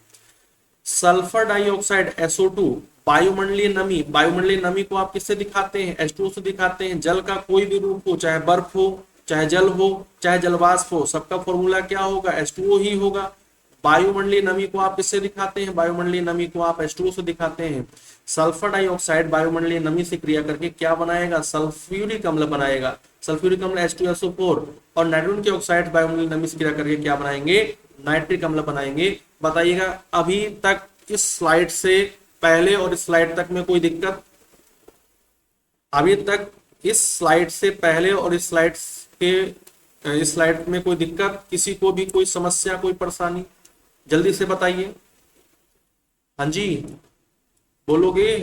सल्फर डाइऑक्साइड SO2, वायुमंडलीय नमी, वायुमंडलीय नमी को आप किससे दिखाते हैं? H2O से दिखाते हैं। जल का कोई भी रूप हो, चाहे बर्फ हो, चाहे जल हो, चाहे जलवाष्प हो, सबका फॉर्मूला क्या होगा? H2O ही होगा। वायुमंडलीय नमी को आप किससे दिखाते हैं? वायुमंडलीय नमी को आप H2O से दिखाते हैं। सल्फर डाइऑक्साइड वायुमंडलीय नमी से क्रिया करके क्या बनाएगा? सल्फ्यूरिक अम्ल बनाएगा। सल्फ्यूरिक अम्ल H2SO4। और नाइट्रोजन के ऑक्साइड वायुमंडलीय नमी से क्रिया करके क्या बनाएंगे? नाइट्रिक अम्ल बनाएंगे। बताइएगा अभी तक इस स्लाइड से पहले और इस स्लाइड तक में कोई दिक्कत? अभी तक इस स्लाइड से पहले और इस स्लाइड के इस स्लाइड में कोई दिक्कत? किसी को भी कोई समस्या, कोई परेशानी? जल्दी से बताइए। हाँ जी, बोलोगे?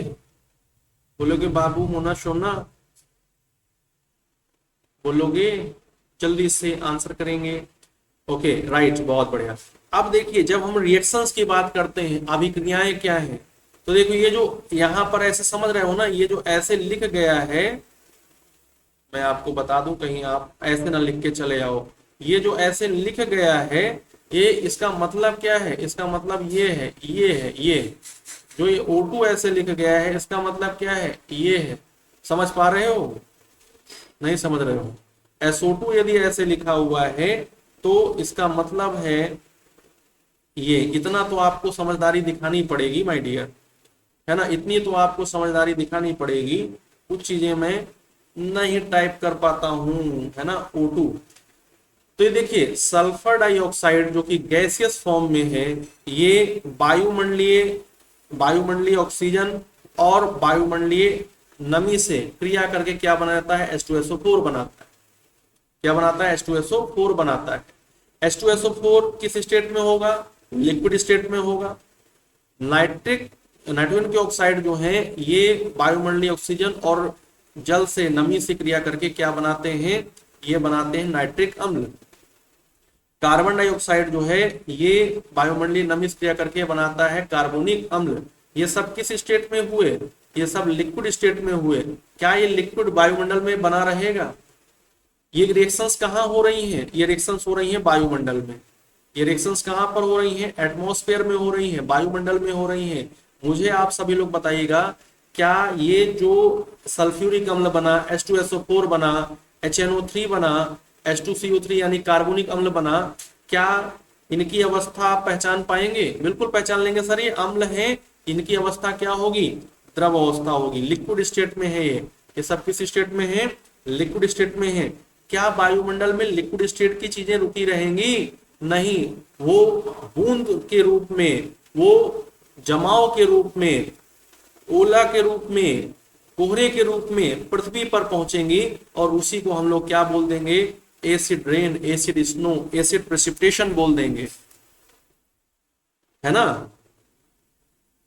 बोलोगे बाबू, मोना, सोना? बोलोगे? जल्दी से आंसर करेंगे। ओके, राइट, बहुत बढ़िया। अब देखिए, जब हम रिएक्शंस की बात करते हैं, अभिक्रियाएं क्या है, तो देखो ये जो यहाँ पर ऐसे समझ रहे हो ना, ये जो ऐसे लिख गया है, मैं आपको बता दूं कहीं आप ऐसे ना लिख के चले जाओ। ये जो ऐसे लिख गया है, ये इसका मतलब क्या है? इसका मतलब ये है, ये है, ये जो ये O2 ऐसे लिख गया है, इसका मतलब क्या है? ये है। समझ पा रहे हो? नहीं समझ रहे हो? SO2 यदि ऐसे लिखा हुआ है तो इसका मतलब है ये। इतना तो आपको समझदारी दिखानी पड़ेगी माय डियर, है ना। इतनी तो आपको समझदारी दिखानी पड़ेगी। कुछ चीजें मैं नहीं टाइप कर पाता हूं, है ना। O2 तो ये देखिए सल्फर डाइऑक्साइड जो कि गैसियस फॉर्म में है, ये वायुमंडलीय ऑक्सीजन और वायुमंडलीय नमी से क्रिया करके क्या बनाता है, H2SO4 बनाता है। क्या बनाता है, H2SO4 बनाता है। H2SO4 किस स्टेट में होगा, लिक्विड स्टेट में होगा। नाइट्रोजन के ऑक्साइड जो है ये वायुमंडलीय ऑक्सीजन और जल से नमी से क्रिया करके क्या बनाते हैं, ये बनाते हैं नाइट्रिक अम्ल। कार्बन डाइऑक्साइड जो है ये वायुमंडलीय नमी से क्रिया करके बनाता है कार्बोनिक अम्ल। ये सब किस स्टेट में हुए, ये सब लिक्विड स्टेट में हुए। क्या ये लिक्विड वायुमंडल में बना रहेगा, ये रिएक्शंस कहाँ हो रही हैं, ये रिएक्शंस हो रही हैं वायुमंडल में। ये रिएक्शंस कहाँ पर हो रही हैं, एटमॉस्फेयर में हो रही हैं, वायुमंडल में हो रही हैं। मुझे आप सभी लोग बताइएगा, क्या ये जो सल्फ्यूरिक अम्ल बना, H2SO4 बना, HNO3 बना, H2CO3 यानी कार्बोनिक अम्ल बना, क्या इनकी अवस्था आप पहचान पाएंगे? बिल्कुल पहचान लेंगे सर, ये अम्ल है, इनकी अवस्था क्या होगी, द्रव अवस्था होगी, लिक्विड स्टेट में है। ये सब किस स्टेट में है, लिक्विड स्टेट में है। क्या वायुमंडल में लिक्विड स्टेट की चीजें रुकी रहेंगी? नहीं, वो बूंद के रूप में, वो जमाव के रूप में, ओला के रूप में, कोहरे के रूप में पृथ्वी पर पहुंचेंगी और उसी को हम लोग क्या बोल देंगे, acid rain, acid snow, acid precipitation बोल देंगे, है ना।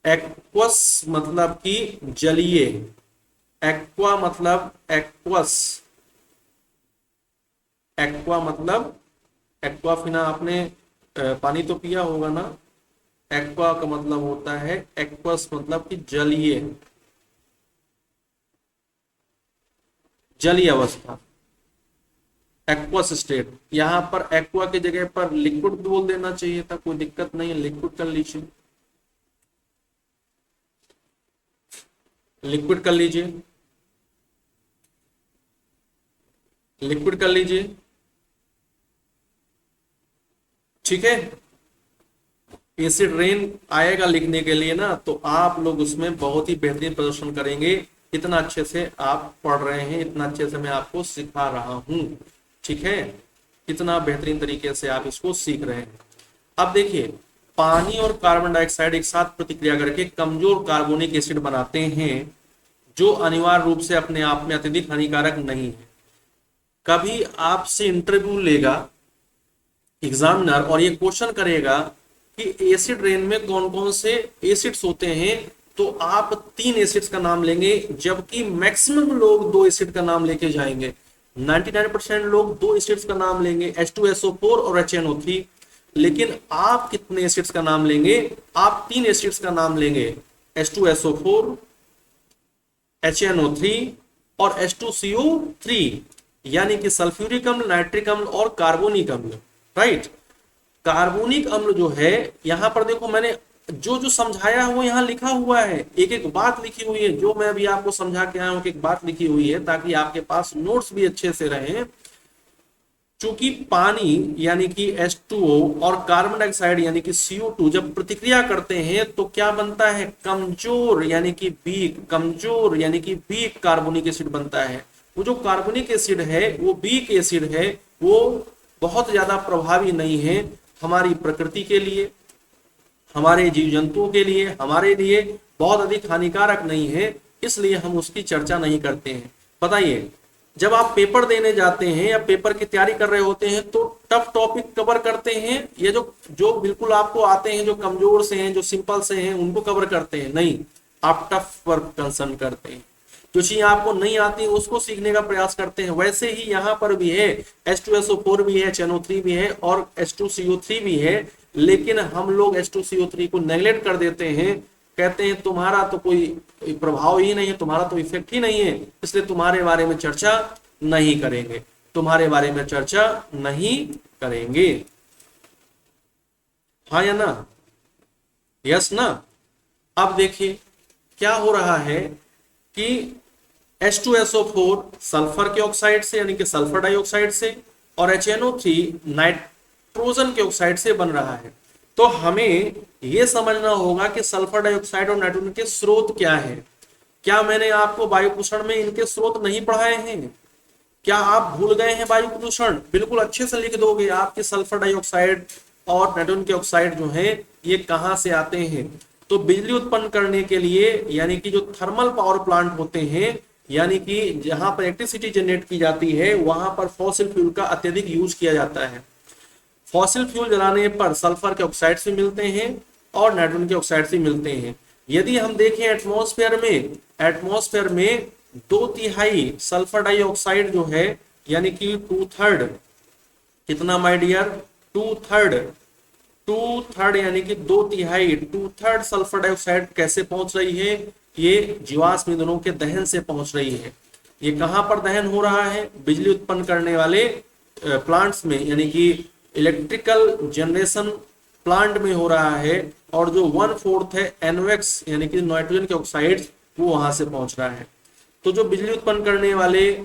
एक्वस मतलब कि जलीय, एक्वा मतलब एक्वस, एक्वा मतलब एक्वाफिना, आपने पानी तो पिया होगा ना। एक्वा का मतलब होता है, एक्वस मतलब कि जलीय, जलीय अवस्था, एक्वस स्टेट। यहां पर एक्वा की जगह पर लिक्विड बोल देना चाहिए था, कोई दिक्कत नहीं है, लिक्विड कर लीजिए, लिक्विड कर लीजिए, लिक्विड कर लीजिए, ठीक है। एसिड रेन आएगा लिखने के लिए ना, तो आप लोग उसमें बहुत ही बेहतरीन प्रदर्शन करेंगे। इतना अच्छे से आप पढ़ रहे हैं, इतना अच्छे से मैं आपको सिखा रहा हूं, ठीक है, कितना बेहतरीन तरीके से आप इसको सीख रहे हैं। अब देखिए, पानी और कार्बन डाइऑक्साइड एक साथ प्रतिक्रिया करके कमजोर कार्बोनिक एसिड बनाते हैं, जो अनिवार्य रूप से अपने आप में अत्यधिक हानिकारक नहीं है। कभी आपसे इंटरव्यू लेगा एग्जामिनर और ये क्वेश्चन करेगा कि एसिड रेन में कौन कौन से एसिड्स होते हैं, तो आप 3 एसिड्स का नाम लेंगे, जबकि मैक्सिमम लोग 2 एसिड का नाम लेके जाएंगे। 99% लोग 2 एसिड्स का नाम लेंगे, H2SO4 और HNO3। लेकिन आप कितने एसिड्स का नाम लेंगे, आप 3 एसिड्स का नाम लेंगे, H2SO4, HNO3 और H2CO3, यानी कि सल्फ्यूरिक अम्ल, नाइट्रिक अम्ल और कार्बोनिक अम्ल, राइट। कार्बोनिक अम्ल जो है, यहां पर देखो मैंने जो जो समझाया है वो यहाँ लिखा हुआ है, एक एक बात लिखी हुई है, जो मैं अभी आपको समझा के आया हूं, एक बात लिखी हुई है, ताकि आपके पास नोट्स भी अच्छे से रहे। चूंकि पानी यानी कि H2O और कार्बन डाइऑक्साइड यानी कि CO2 जब प्रतिक्रिया करते हैं तो क्या बनता है, कमजोर यानी कि वीक, कमजोर यानी कि वीक कार्बोनिक एसिड बनता है। वो जो कार्बोनिक एसिड है, वो वीक एसिड है, वो बहुत ज्यादा प्रभावी नहीं है हमारी प्रकृति के लिए, हमारे जीव जंतुओं के लिए, हमारे लिए बहुत अधिक हानिकारक नहीं है, इसलिए हम उसकी चर्चा नहीं करते हैं। बताइए, जब आप पेपर देने जाते हैं या पेपर की तैयारी कर रहे होते हैं तो टफ टॉपिक कवर करते हैं, ये जो जो बिल्कुल आपको आते हैं, जो कमजोर से हैं, जो सिंपल से हैं, उनको कवर करते हैं? नहीं, आप टफ पर कंसर्न करते हैं, जो चीज आपको नहीं आती उसको सीखने का प्रयास करते हैं। वैसे ही यहाँ पर भी है, H2SO4 भी है, HNO3 भी है और H2CO3 भी है, लेकिन हम लोग H2CO3 को नेग्लेक्ट कर देते हैं, कहते हैं तुम्हारा तो कोई प्रभाव ही नहीं है, तुम्हारा तो इफेक्ट ही नहीं है, इसलिए तुम्हारे बारे में चर्चा नहीं करेंगे, तुम्हारे बारे में चर्चा नहीं करेंगे, हाँ या ना, यस ना। अब देखिए क्या हो रहा है कि H2SO4 सल्फर के ऑक्साइड से यानी कि सल्फर डाइऑक्साइड से और HNO3 नाइट्रोजन के ऑक्साइड से बन रहा है। तो हमें यह समझना होगा कि सल्फर डाइऑक्साइड और नाइट्रोजन के स्रोत क्या है। क्या मैंने आपको वायु प्रदूषण में इनके स्रोत नहीं पढ़ाए हैं? क्या आप भूल गए हैं वायु प्रदूषण? बिल्कुल अच्छे से लिख दोगे आपके सल्फर डाइऑक्साइड और नाइट्रोजन के ऑक्साइड जो है ये कहां से आते हैं। तो बिजली उत्पन्न करने के लिए यानी कि जो थर्मल पावर प्लांट होते हैं, यानी कि जहां पर इलेक्ट्रिसिटी जनरेट की जाती है वहां पर फॉसिल फ्यूल का अत्यधिक यूज किया जाता है। फॉसिल फ्यूल जलाने पर सल्फर के ऑक्साइड से मिलते हैं और नाइट्रोजन के ऑक्साइड से मिलते हैं। यदि हम देखें एटमॉस्फेयर में 2/3 सल्फर डाइऑक्साइड जो है यानी कि 2/3, कितना माय डियर, 2/3 यानी कि 2/3 सल्फर डाइऑक्साइड कैसे पहुंच रही है? ये जीवाश्म ईंधनों के दहन से पहुंच रही है। ये कहां पर दहन हो रहा है? बिजली उत्पन्न करने वाले प्लांट्स में, यानी कि इलेक्ट्रिकल जनरेशन प्लांट में हो रहा है। और जो 1/4 है एनओएक्स यानी कि नाइट्रोजन के ऑक्साइड वो वहां से पहुंच रहा है। तो जो बिजली उत्पन्न करने वाले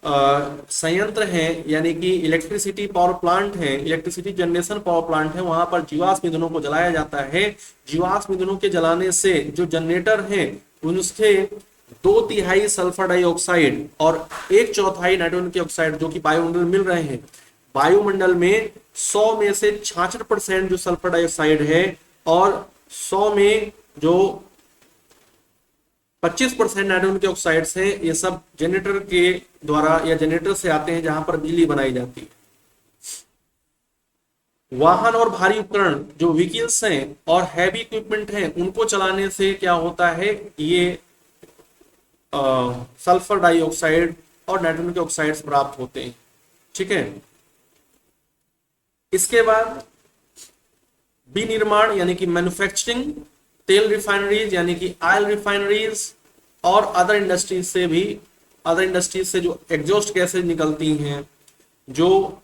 संयंत्र हैं यानी कि इलेक्ट्रिसिटी पावर प्लांट है, इलेक्ट्रिसिटी जनरेशन पावर प्लांट है, वहां पर जीवाश्म ईंधनों को जलाया जाता है। जीवाश्म ईंधनों के जलाने से जो जनरेटर है उनसे 2/3 सल्फर डाइऑक्साइड और 1/4 नाइट्रोजन के ऑक्साइड जो कि वायुमंडल मिल रहे हैं। वायुमंडल में 100 में से 66% जो सल्फर डाइऑक्साइड है और 100 में जो 25% नाइट्रोजन के ऑक्साइड्स हैं, ये सब जनरेटर के द्वारा या जनरेटर से आते हैं जहां पर बिजली बनाई जाती है। वाहन और भारी उपकरण जो व्हीकल्स हैं और हैवी इक्विपमेंट हैं उनको चलाने से क्या होता है? ये सल्फर डाइऑक्साइड और नाइट्रोजन के ऑक्साइड्स प्राप्त होते हैं। ठीक है। इसके बाद विनिर्माण यानी कि मैन्युफैक्चरिंग, तेल रिफाइनरीज यानी कि ऑयल रिफाइनरीज और अदर इंडस्ट्रीज से जो एग्जॉस्ट गैसेज निकलती हैं, जो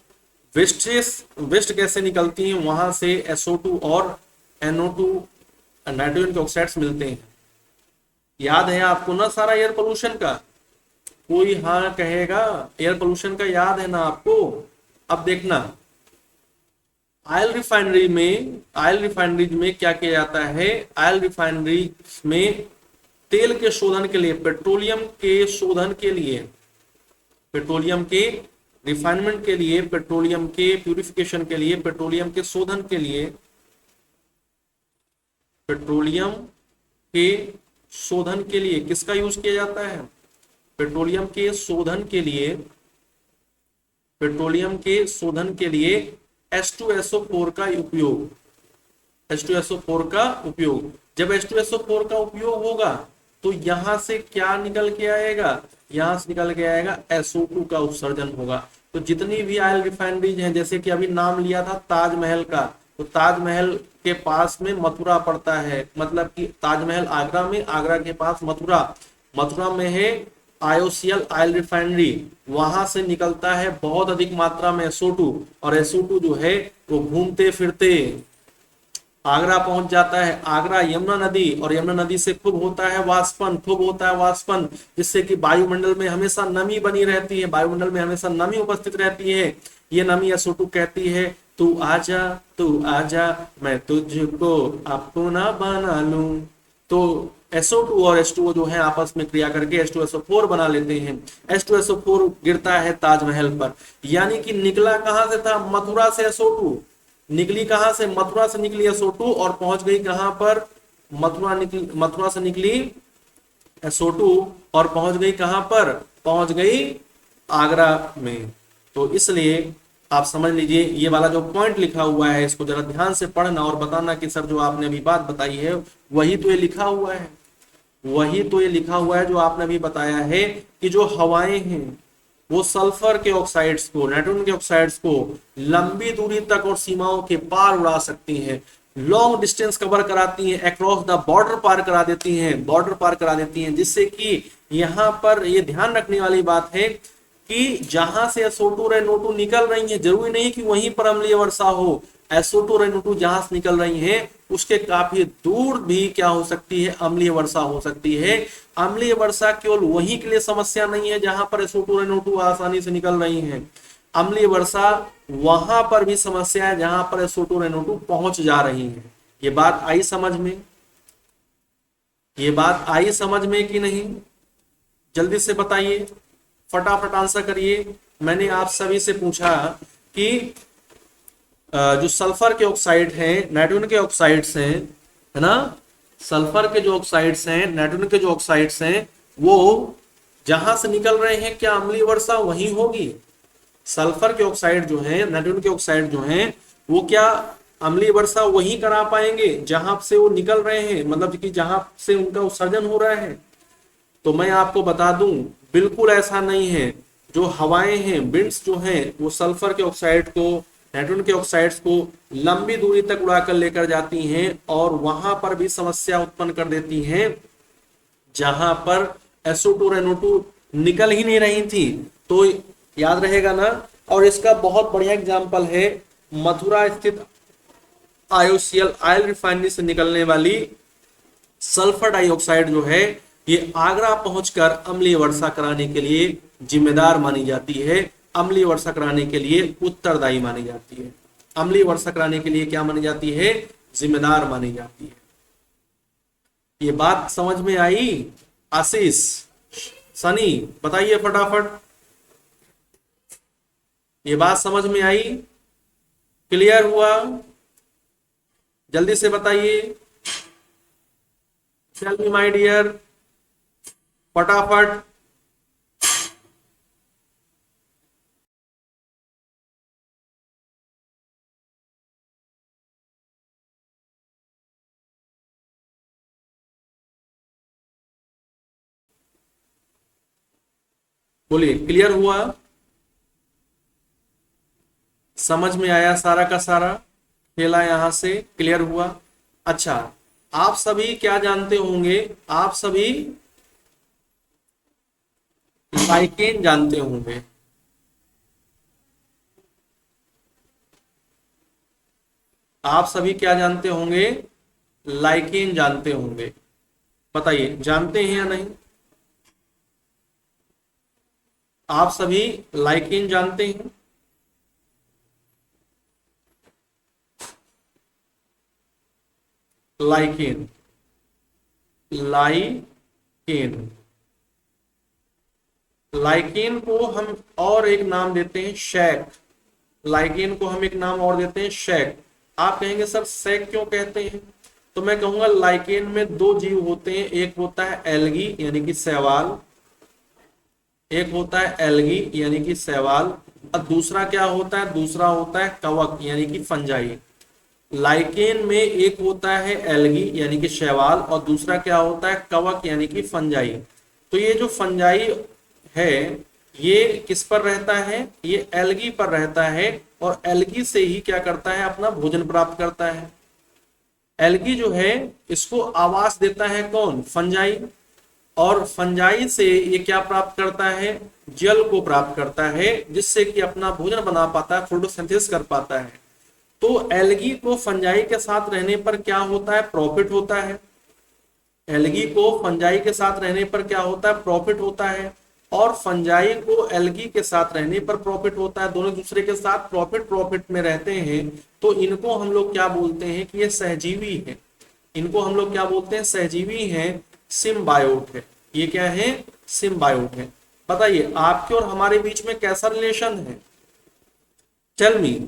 वेस्ट गैसें निकलती हैं, वहां से SO2 और NO2 नाइट्रोजन के ऑक्साइड्स मिलते हैं। याद है आपको ना सारा एयर पोल्यूशन का? कोई हाँ कहेगा? एयर पोल्यूशन का याद है ना आपको? अब देखना, ऑयल रिफाइनरीज में क्या किया जाता है? ऑयल रिफाइनरी में तेल के शोधन के लिए, पेट्रोलियम के शोधन के लिए, पेट्रोलियम के रिफाइनमेंट के लिए, पेट्रोलियम के प्यूरिफिकेशन के लिए, पेट्रोलियम के शोधन के लिए, पेट्रोलियम के शोधन के लिए किसका यूज किया जाता है? पेट्रोलियम के शोधन के लिए, पेट्रोलियम के शोधन के लिए H2SO4 का उपयोग, H2SO4 का उपयोग। जब H2SO4 का उपयोग होगा तो यहां से क्या निकल के आएगा? यहां से निकल के आएगा SO2 का उत्सर्जन होगा। तो जितनी भी ऑयल रिफाइनरीज हैं, जैसे कि अभी नाम लिया था ताजमहल का, तो ताजमहल के पास में मथुरा पड़ता है, मतलब कि ताजमहल आगरा में, आगरा के पास मथुरा में है IOCL ऑयल रिफाइनरी। वहां से निकलता है बहुत अधिक मात्रा में SO2 और SO2 जो है वो घूमते फिरते आगरा पहुंच जाता है। आगरा यमुना नदी, और यमुना नदी से खूब होता है वाष्पन, जिससे कि वायुमंडल में हमेशा नमी बनी रहती है, वायुमंडल में हमेशा नमी उपस्थित रहती है। ये नमी SO2 कहती है तू आजा मैं तुझको अपना बना लूं। तो SO2 और H2O जो है आपस में क्रिया करके H2SO4 बना लेते हैं। H2SO4 गिरता है ताजमहल पर, यानी कि निकला कहां से था? मथुरा से SO2 निकली। कहां से? मथुरा से निकली SO2 और पहुंच गई कहां पर? मथुरा से निकली SO2 और पहुंच गई कहां पर? पहुंच गई आगरा में। तो इसलिए आप समझ लीजिए, ये वाला जो पॉइंट लिखा हुआ है इसको जरा ध्यान से पढ़ना और बताना कि सर जो आपने अभी बात बताई है वही तो ये लिखा हुआ है, वही तो ये लिखा हुआ है जो आपने अभी बताया है कि जो हवाएं हैं वो सल्फर के ऑक्साइड्स को, नाइट्रोजन के ऑक्साइड्स को लंबी दूरी तक और सीमाओं के पार उड़ा सकती हैं, लॉन्ग डिस्टेंस कवर कराती हैं, अक्रॉस द बॉर्डर पार करा देती हैं, जिससे कि यहाँ पर ये ध्यान रखने वाली बात है कि जहां से SO2 और NO2 निकल रही है, जरूरी नहीं कि वहीं पर अम्लीय वर्षा हो। SO2 और NO2 जहां से निकल रही हैं उसके काफी दूर भी क्या हो सकती है? अम्लीय वर्षा हो सकती है। अम्लीय वर्षा केवल वहीं के लिए समस्या नहीं है जहां पर SO2 और NO2 आसानी से निकल रही हैं। अम्लीय वर्षा वहां पर भी समस्या है जहां पर SO2 और NO2 पहुंच जा रही है। ये बात आई समझ में? ये बात आई समझ में कि नहीं? जल्दी से बताइए। फटाफट आंसर करिए। मैंने आप सभी से पूछा कि जो सल्फर के ऑक्साइड हैं, नाइट्रोजन के ऑक्साइड्स हैं, है ना, सल्फर के जो ऑक्साइड्स हैं, नाइट्रोजन के जो ऑक्साइड्स हैं, वो जहां से निकल रहे हैं क्या अम्लीय वर्षा वहीं होगी? सल्फर के ऑक्साइड जो है, नाइट्रोजन के ऑक्साइड जो हैं, वो क्या अम्लीय वर्षा वहीं करा पाएंगे जहां से वो निकल रहे हैं, मतलब कि जहां से उनका उत्सर्जन हो रहा है? तो मैं आपको बता दूं, बिल्कुल ऐसा नहीं है। जो हवाएं हैं, विंड्स जो हैं, वो सल्फर के ऑक्साइड को, नाइट्रोजन के ऑक्साइड्स को लंबी दूरी तक उड़ाकर लेकर जाती हैं और वहां पर भी समस्या उत्पन्न कर देती हैं जहां पर SO2 और NO2 निकल ही नहीं रही थी। तो याद रहेगा ना। और इसका बहुत बढ़िया एग्जाम्पल है मथुरा स्थित IOCL ऑयल रिफाइनरी से निकलने वाली सल्फर डाइऑक्साइड जो है, ये आगरा पहुंचकर अम्लीय वर्षा कराने के लिए जिम्मेदार मानी जाती है, अम्लीय वर्षा कराने के लिए उत्तरदायी मानी जाती है। अम्लीय वर्षा कराने के लिए क्या मानी जाती है? जिम्मेदार मानी जाती है। ये बात समझ में आई? आशीष, सनी, बताइए फटाफट, ये बात समझ में आई? क्लियर हुआ? जल्दी से बताइए। टेल मी माय डियर, फटाफट। बोलिए, क्लियर हुआ? समझ में आया सारा का सारा खेला यहां से? क्लियर हुआ? अच्छा, आप सभी क्या जानते होंगे? आप सभी लाइकेन जानते होंगे। आप सभी क्या जानते होंगे? लाइकेन जानते होंगे। बताइए, जानते हैं या नहीं? आप सभी लाइकेन जानते हैं? लाइकेन, लाइकेन, लाइकेन को हम और एक नाम देते हैं शैक। लाइकेन को हम एक नाम और देते हैं शैक। आप कहेंगे सर शैक क्यों कहते हैं? तो मैं कहूंगा लाइकेन में दो जीव होते हैं, एक होता है एल्गी यानी कि शैवाल, एक होता है एल्गी यानी कि शैवाल, और दूसरा क्या होता है? दूसरा होता है कवक यानी कि फंजाई। लाइकेन में एक होता है एल्गी यानी कि शैवाल और दूसरा क्या होता है? कवक यानी कि फंजाई। तो ये जो फंजाई है ये किस पर रहता है? ये एल्गी पर रहता है और एल्गी से ही क्या करता है? अपना भोजन प्राप्त करता है। एल्गी जो है इसको आवास देता है कौन? फंजाई। और फंजाई से ये क्या प्राप्त करता है? जल को प्राप्त करता है, जिससे कि अपना भोजन बना पाता है, फोटोसिंथेसिस कर पाता है। तो एल्गी को फंजाई के साथ रहने पर क्या होता है? प्रॉफिट होता है। एल्गी को फंजाई के साथ रहने पर क्या होता है? प्रॉफिट होता है। और फंजाई को एल्गी के साथ रहने पर प्रॉफिट होता है। दोनों दूसरे के साथ प्रॉफिट प्रॉफिट में रहते हैं। तो इनको हम लोग क्या बोलते हैं? कि ये सहजीवी है। इनको हम लोग क्या बोलते हैं? सहजीवी हैं, सिम्बायोट है। ये क्या है? सिम्बायोट है। बताइए, आपके और हमारे बीच में कैसा रिलेशन है? टेल मी,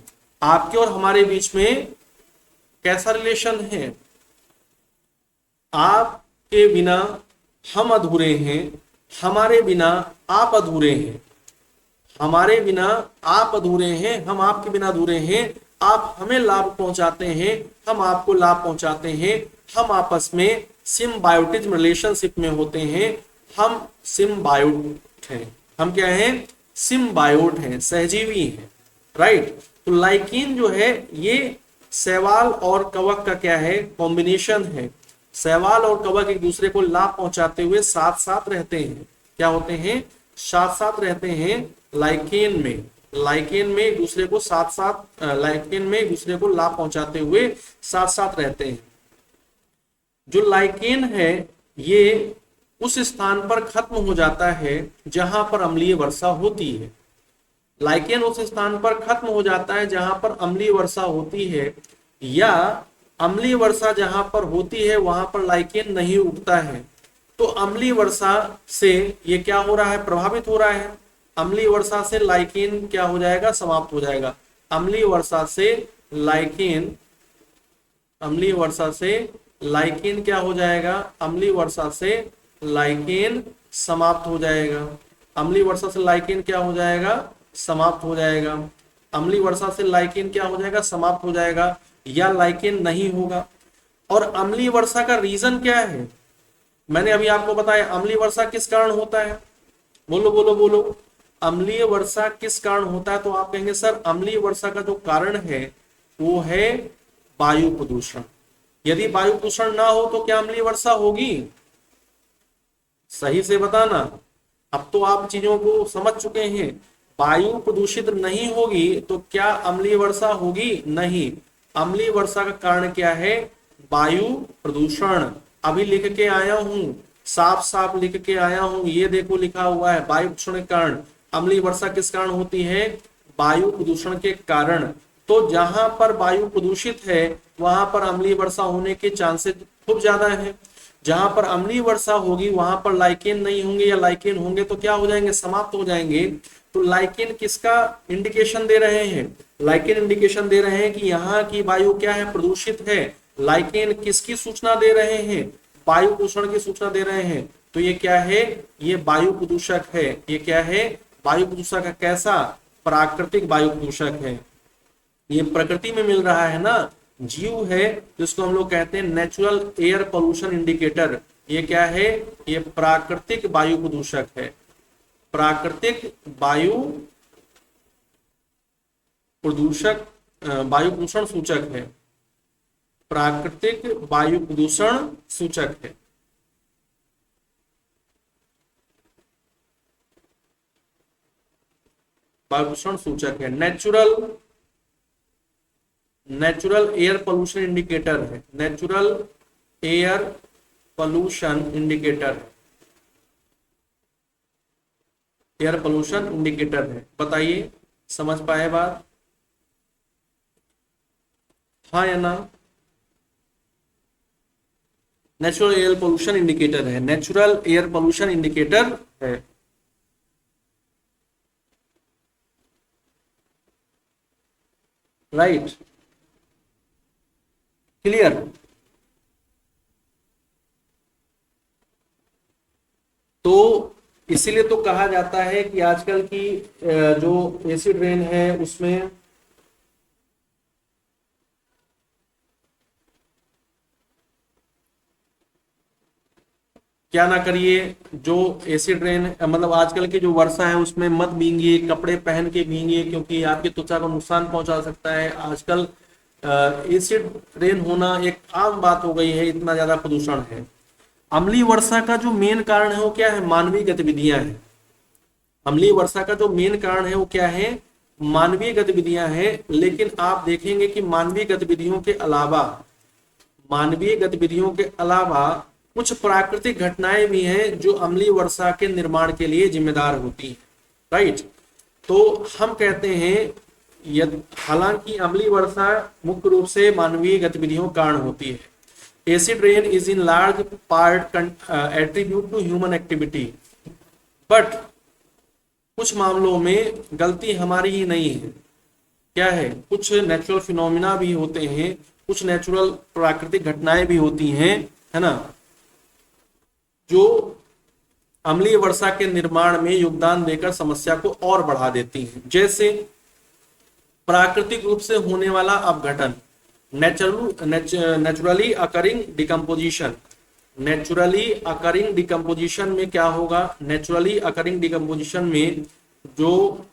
आपके और हमारे बीच में कैसा रिलेशन है? आपके बिना हम अधूरे हैं, हमारे बिना आप अधूरे हैं। हमारे बिना आप अधूरे हैं, हम आपके बिना अधूरे हैं। आप हमें लाभ पहुंचाते हैं, हम आपको लाभ पहुंचाते हैं। हम आपस में सिम्बायोटिज्म रिलेशनशिप में होते हैं। हम सिम्बायोट हैं। हम क्या हैं? सिम्बायोट हैं, सहजीवी हैं। राइट। तो लाइकेन जो है ये शैवाल और कवक का क्या है? कॉम्बिनेशन है। शैवाल और कवक एक दूसरे को लाभ पहुंचाते हुए साथ साथ रहते हैं। क्या होते हैं? साथ साथ रहते हैं। लाइकेन में, लाइकेन में एक दूसरे को साथ साथ, लाइकेन में एक दूसरे को लाभ पहुंचाते हुए साथ साथ रहते हैं। जो लाइकेन है ये उस स्थान पर खत्म हो जाता है जहां पर अम्लीय वर्षा होती है। लाइकेन उस स्थान पर खत्म हो जाता है जहां पर अम्लीय वर्षा होती है, या अम्लीय वर्षा जहां पर होती है वहां पर लाइकेन नहीं उगता है। तो अम्लीय वर्षा से ये क्या हो रहा है? प्रभावित हो रहा है। अम्लीय वर्षा से लाइकेन क्या हो जाएगा, समाप्त हो जाएगा। अम्लीय वर्षा से लाइकेन, अम्लीय वर्षा से लाइकेन क्या हो जाएगा, अम्लीय वर्षा से लाइकेन समाप्त हो जाएगा। अम्लीय वर्षा से लाइकेन क्या हो जाएगा, समाप्त हो जाएगा। अम्लीय वर्षा से लाइकेन क्या हो जाएगा, समाप्त हो जाएगा, या लाइकेन नहीं होगा। और अम्लीय वर्षा का रीजन क्या है, मैंने अभी आपको बताया। अम्लीय वर्षा किस कारण होता है, बोलो बोलो बोलो, अम्लीय वर्षा किस कारण होता है? तो आप कहेंगे सर अम्लीय वर्षा का जो कारण है वो है वायु प्रदूषण। यदि वायु प्रदूषण ना हो तो क्या अम्लीय वर्षा होगी? सही से बताना। अब तो आप चीजों को समझ चुके हैं। वायु प्रदूषित नहीं होगी तो क्या अम्लीय वर्षा होगी? नहीं। अम्लीय वर्षा का कारण क्या है? वायु प्रदूषण। अभी लिख के आया हूं, साफ साफ लिख के आया हूं, ये देखो लिखा हुआ है, वायु प्रदूषण के कारण। अम्लीय वर्षा किस कारण होती है? वायु प्रदूषण के कारण। तो जहां पर वायु प्रदूषित है वहां पर अम्लीय वर्षा होने के चांसेस खूब ज्यादा है। जहां पर अम्लीय वर्षा होगी वहां पर लाइकेन नहीं होंगे, या लाइकेन होंगे तो क्या हो जाएंगे, समाप्त हो जाएंगे। तो लाइकेन किसका इंडिकेशन दे रहे हैं? लाइकेन इंडिकेशन दे रहे हैं कि यहाँ की वायु क्या है, प्रदूषित है। लाइकेन किसकी सूचना दे रहे हैं? वायु प्रदूषण की सूचना दे रहे हैं। तो ये क्या है? ये वायु प्रदूषक है। ये क्या है? वायु प्रदूषक है। कैसा? प्राकृतिक वायु प्रदूषक है। ये प्रकृति में मिल रहा है ना, जीव है, जिसको हम लोग कहते हैं नेचुरल एयर पोल्यूशन इंडिकेटर। ये क्या है? ये प्राकृतिक वायु प्रदूषक है। प्राकृतिक वायु प्रदूषक, वायु प्रदूषण सूचक है। प्राकृतिक वायु प्रदूषण सूचक है। वायु प्रदूषण सूचक है। नेचुरल एयर पोल्यूशन इंडिकेटर है। Natural air pollution indicator, air pollution indicator है। बताइए, समझ पाए बात? हाँ या ना? नेचुरल एयर पोल्यूशन इंडिकेटर है। नेचुरल एयर पोल्यूशन इंडिकेटर है। Right, clear? तो इसीलिए तो कहा जाता है कि आजकल की जो एसिड रेन है उसमें क्या ना करिए। जो एसिड रेन मतलब आजकल की जो वर्षा है उसमें मत भींगिए, कपड़े पहन के भींगिए, क्योंकि आपकी त्वचा को नुकसान पहुंचा सकता है। आजकल एसिड रेन होना एक आम बात हो गई है, इतना ज्यादा प्रदूषण है। अम्लीय वर्षा का जो मेन कारण है वो क्या है? मानवीय गतिविधियां हैं। अम्लीय वर्षा का जो मेन कारण है वो क्या है? मानवीय गतिविधियां हैं। लेकिन आप देखेंगे कि मानवीय गतिविधियों के अलावा, मानवीय गतिविधियों के अलावा कुछ प्राकृतिक घटनाएं भी हैं जो अम्लीय वर्षा के निर्माण के लिए जिम्मेदार होती हैं। राइट, तो हम कहते हैं हालांकि अम्लीय वर्षा मुख्य रूप से मानवीय गतिविधियों के कारण होती है। Acid rain is in large part attribute to human activity, but कुछ मामलों में गलती हमारी ही नहीं है। क्या है? कुछ नेचुरल फिनोमिना भी होते हैं, कुछ नेचुरल प्राकृतिक घटनाएं भी होती हैं, है ना, जो अम्लीय वर्षा के निर्माण में योगदान देकर समस्या को और बढ़ा देती हैं। जैसे प्राकृतिक रूप से होने वाला अपघटन, naturally occurring decomposition. Naturally occurring decomposition में क्या होगा? नेचुरली अकरिंग डिकम्पोजिशन में जो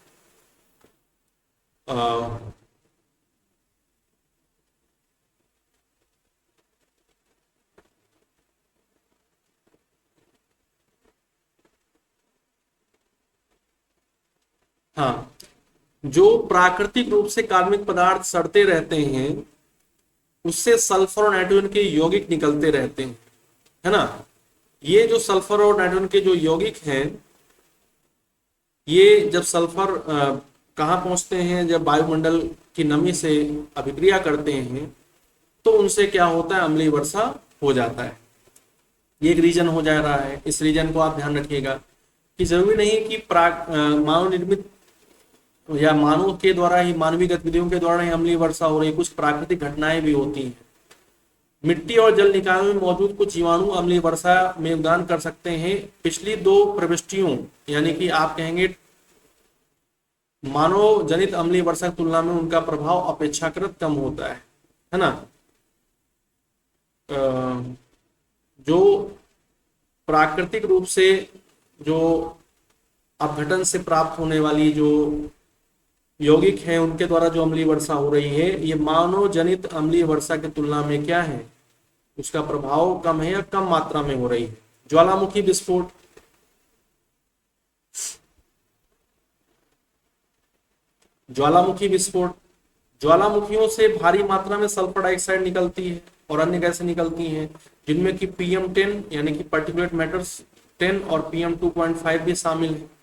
हाँ, जो प्राकृतिक रूप से कार्बनिक पदार्थ सड़ते रहते हैं उससे सल्फर और नाइट्रोजन के यौगिक निकलते रहते हैं, है ना। ये जो सल्फर और नाइट्रोजन के जो यौगिक हैं, ये जब सल्फर कहाँ पहुंचते हैं? जब वायुमंडल की नमी से अभिक्रिया करते हैं तो उनसे क्या होता है? अम्लीय वर्षा हो जाता है। ये एक रीजन हो जा रहा है, इस रीजन को आप ध्यान रखिएगा। कि जरूरी नहीं कि मानव निर्मित या मानव के द्वारा ही, मानवीय गतिविधियों के द्वारा ही अम्लीय वर्षा हो रही है, कुछ प्राकृतिक घटनाएं भी होती हैं। मिट्टी और जल निकायों में मौजूद कुछ जीवाणु अम्लीय वर्षा में योगदान कर सकते हैं। पिछली दो प्रविष्टियों यानी कि आप कहेंगे मानव जनित अम्लीय वर्षा की तुलना में उनका प्रभाव अपेक्षाकृत कम होता है ना। जो प्राकृतिक रूप से जो अपघटन से प्राप्त होने वाली जो यौगिक हैं उनके द्वारा जो अम्लीय वर्षा हो रही है, ये मानव जनित अम्लीय वर्षा की तुलना में क्या है, उसका प्रभाव कम है या कम मात्रा में हो रही है। ज्वालामुखी विस्फोट, ज्वालामुखी विस्फोट, ज्वालामुखियों से भारी मात्रा में सल्फर डाइऑक्साइड निकलती है और अन्य गैसें निकलती हैं, जिनमें कि PM10 यानी कि पार्टिकुलेट मैटर्स 10 और PM2.5 भी शामिल है।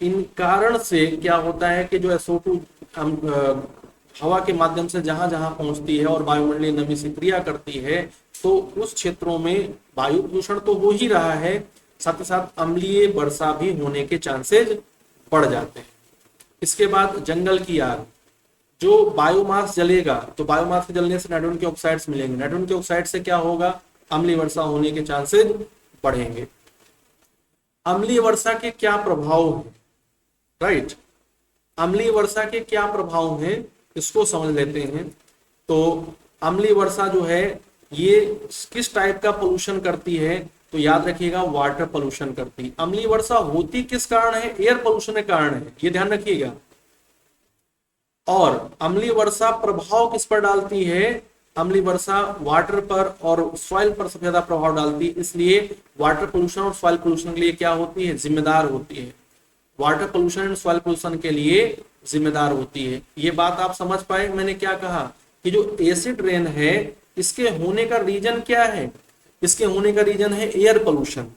इन कारण से क्या होता है कि जो SO2 हवा के माध्यम से जहां जहां पहुंचती है और वायुमंडलीय नमी से क्रिया करती है, तो उस क्षेत्रों में वायु प्रदूषण तो हो ही रहा है, साथ ही साथ अम्लीय वर्षा भी होने के चांसेस बढ़ जाते हैं। इसके बाद जंगल की आग, जो बायोमास जलेगा तो बायोमास के जलने से नाइट्रोजन के ऑक्साइड्स मिलेंगे, नाइट्रोजन के ऑक्साइड से क्या होगा, अम्लीय वर्षा होने के चांसेस बढ़ेंगे। अम्लीय वर्षा के क्या प्रभाव हैं, राइट, अम्लीय वर्षा के क्या प्रभाव हैं इसको समझ लेते हैं। तो अम्लीय वर्षा जो है ये किस टाइप का पोल्यूशन करती है, तो याद रखिएगा वाटर पोल्यूशन करती है। अम्लीय वर्षा होती किस कारण है, एयर पोल्यूशन के कारण है, ये ध्यान रखिएगा। और अम्लीय वर्षा प्रभाव किस पर डालती है, अम्लीय वर्षा वाटर पर और सॉइल पर सबसे ज्यादा प्रभाव डालती है, इसलिए वाटर पोल्यूशन और सॉइल पोल्यूशन के लिए क्या होती है, जिम्मेदार होती है। Water pollution and soil pollution के लिए जिम्मेदार होती है। ये बात आप समझ पाए मैंने क्या कहा, कि जो एसिड रेन है इसके होने का रीजन क्या है, इसके होने का रीजन है एयर पोल्यूशन।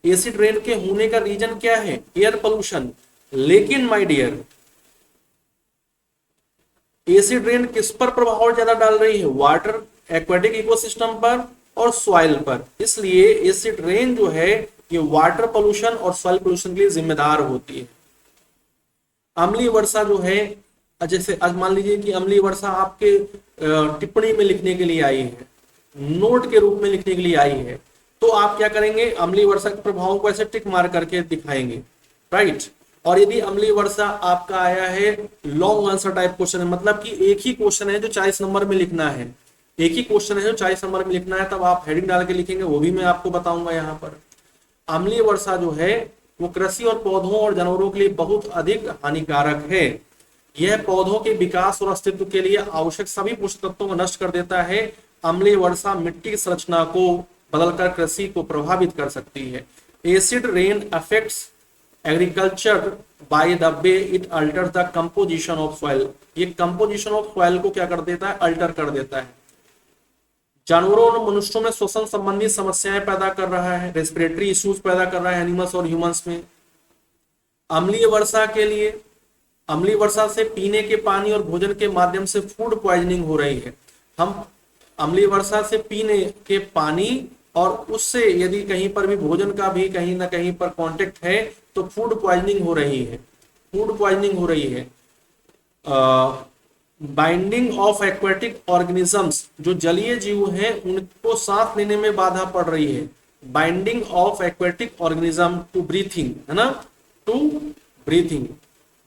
एसिड रेन के होने का रीजन क्या है, एयर पोल्यूशन। लेकिन माय डियर, एसिड रेन किस पर प्रभाव ज्यादा डाल रही है, वाटर एक्वेटिक इकोसिस्टम पर और सॉइल पर। इसलिए एसिड रेन जो है ये वाटर पोल्यूशन और सॉइल पोल्यूशन के लिए जिम्मेदार होती है। अम्लीय वर्षा जो है, जैसे आज मान लीजिए कि अम्लीय वर्षा आपके टिप्पणी में लिखने के लिए आई है, नोट के रूप में लिखने के लिए आई है, तो आप क्या करेंगे, अम्लीय वर्षा के प्रभाव को ऐसे टिक मार करके दिखाएंगे, राइट। और यदि अम्लीय वर्षा आपका आया है लॉन्ग आंसर टाइप क्वेश्चन है, मतलब कि एक ही क्वेश्चन है जो 40 नंबर में लिखना है, एक ही क्वेश्चन है जो 40 नंबर में लिखना है, तब आप हेडिंग डाल के लिखेंगे, वो भी मैं आपको बताऊंगा यहाँ पर। अम्लीय वर्षा जो है वो कृषि और पौधों और जानवरों के लिए बहुत अधिक हानिकारक है। यह पौधों के विकास और अस्तित्व के लिए आवश्यक सभी पोषक तत्वों को नष्ट कर देता है। अम्लीय वर्षा मिट्टी की संरचना को बदलकर कृषि को प्रभावित कर सकती है। Acid rain affects agriculture by the way it altars the composition of soil. ये कंपोजिशन ऑफ सॉइल को क्या कर देता है, अल्टर कर देता है। जानवरों और मनुष्यों में श्वसन संबंधी समस्याएं पैदा कर रहा है, रेस्पिरेटरी इश्यूज पैदा कर रहा है एनिमल्स और ह्यूमंस में। अम्लीय वर्षा के लिए, अम्लीय वर्षा से पीने के पानी और भोजन के माध्यम से फूड पॉइजनिंग हो रही है। हम अम्लीय वर्षा से पीने के पानी और उससे यदि कहीं पर भी भोजन का भी कहीं ना कहीं पर कांटेक्ट है तो फूड पॉइजनिंग हो रही है, फूड पॉइजनिंग हो रही है। बाइंडिंग ऑफ एक्वेटिक ऑर्गेनिजम्स, जो जलीय जीव हैं उनको सांस लेने में बाधा पड़ रही है। Binding of aquatic organism to breathing, है ना, टू ब्रीथिंग।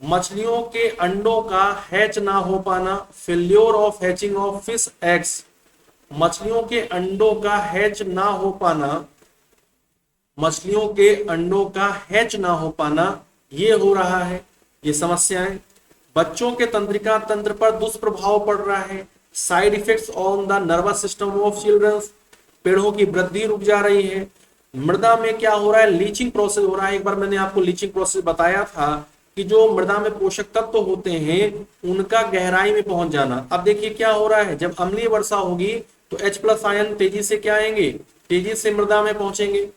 मछलियों के अंडों का हैच ना हो पाना, failure of hatching of fish eggs. मछलियों के अंडों का हैच ना हो पाना, मछलियों के अंडों का हैच ना हो पाना, ये हो रहा है, ये समस्याएं। बच्चों के तंत्रिका तंत्र पर दुष्प्रभाव पड़ रहा है। Side effects on the nervous system of childrens. पेड़ों की वृद्धि रुक जा रही है। मृदा में क्या हो रहा है, लीचिंग प्रोसेस हो रहा है। एक बार मैंने आपको लीचिंग प्रोसेस बताया था कि जो मृदा में पोषक तत्व होते हैं उनका गहराई में पहुंच जाना। अब देखिए क्या हो रहा है, जब अम्लीय वर्षा होगी तो H+ आयन तेजी से क्या आएंगे, तेजी से मृदा में पहुंचेंगे।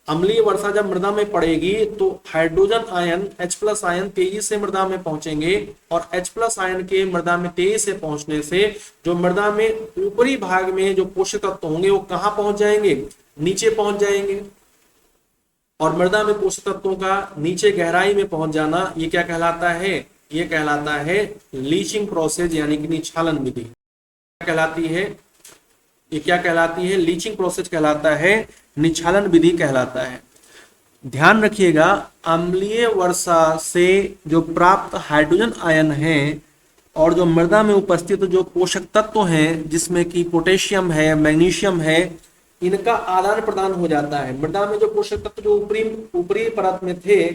अम्लीय वर्षा जब मृदा में पड़ेगी तो हाइड्रोजन आयन H+ आयन तेजी से मृदा में पहुंचेंगे और H+ आयन के मृदा में तेजी से पहुंचने से जो मृदा में ऊपरी भाग में जो पोषक तत्व होंगे वो कहां पहुंच जाएंगे, नीचे पहुंच जाएंगे। और मृदा में पोषक तत्वों का नीचे गहराई में पहुंच जाना, ये क्या कहलाता है? ये कहलाता है लीचिंग प्रोसेस, यानी कि निच्छालन विधि। क्या कहलाती है? ये क्या कहलाती है? लीचिंग प्रोसेस कहलाता है, निच्छालन विधि कहलाता है। ध्यान रखिएगा, अम्लीय वर्षा से जो प्राप्त हाइड्रोजन आयन है और जो मृदा में उपस्थित जो पोषक तत्व हैं, जिसमें कि पोटेशियम है, मैग्नीशियम है, इनका आदान प्रदान हो जाता है। मृदा में जो पोषक तत्व जो ऊपरी ऊपरी परत में थे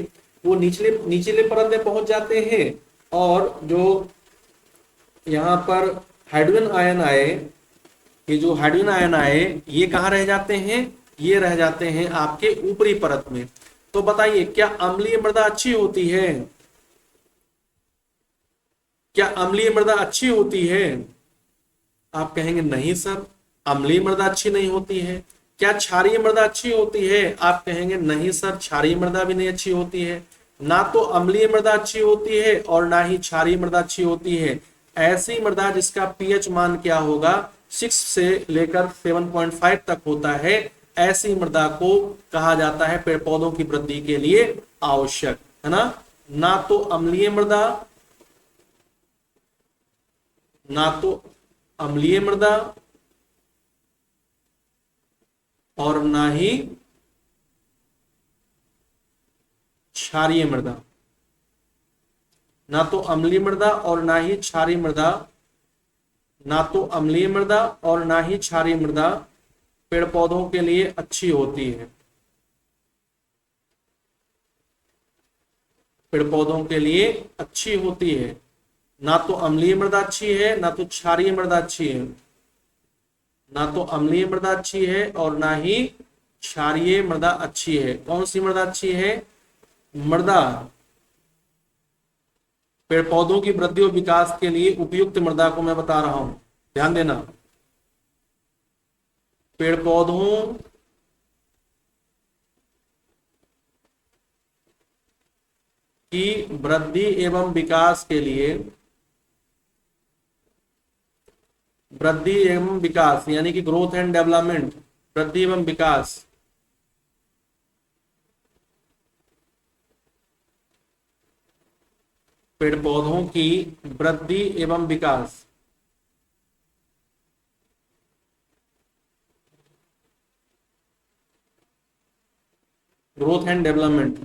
वो निचले परत में पहुंच जाते हैं, और जो यहाँ पर हाइड्रोजन आयन आए, ये जो हाइड्रोजन आयन आए ये कहाँ रह जाते हैं? ये रह जाते हैं आपके ऊपरी परत में। तो बताइए, क्या अम्लीय मृदा अच्छी होती है? क्या अम्लीय मृदा अच्छी होती है? आप कहेंगे नहीं सर, अम्लीय मृदा अच्छी नहीं होती है। क्या क्षारीय मृदा अच्छी होती है? आप कहेंगे नहीं सर, क्षारीय मृदा भी नहीं अच्छी होती है। ना तो अम्लीय मृदा अच्छी होती है और ना ही क्षारीय मृदा अच्छी होती है। ऐसी मृदा जिसका पीएच मान क्या होगा? 6 से लेकर 7.5 तक होता है, ऐसी मृदा को कहा जाता है पेड़ पौधों की वृद्धि के लिए आवश्यक, है ना। ना तो अम्लीय मृदा, ना तो अम्लीय मृदा और ना ही क्षारीय मृदा, ना तो अम्लीय मृदा और ना ही क्षारीय मृदा, ना तो अम्लीय मृदा और ना ही क्षारीय मृदा पेड़ पौधों के लिए अच्छी होती है। पेड़ पौधों के लिए अच्छी होती है। ना तो अम्लीय मृदा अच्छी है, ना तो क्षारीय मृदा अच्छी है। ना तो अम्लीय मृदा अच्छी है और ना ही क्षारीय मृदा अच्छी है। कौन सी मृदा अच्छी है? मृदा पेड़ पौधों की वृद्धि और विकास के लिए उपयुक्त मृदा को मैं बता रहा हूं, ध्यान देना। पेड़ पौधों की वृद्धि एवं विकास के लिए, वृद्धि एवं विकास यानी कि ग्रोथ एंड डेवलपमेंट, वृद्धि एवं विकास पेड़ पौधों की वृद्धि एवं विकास ग्रोथ एंड डेवलपमेंट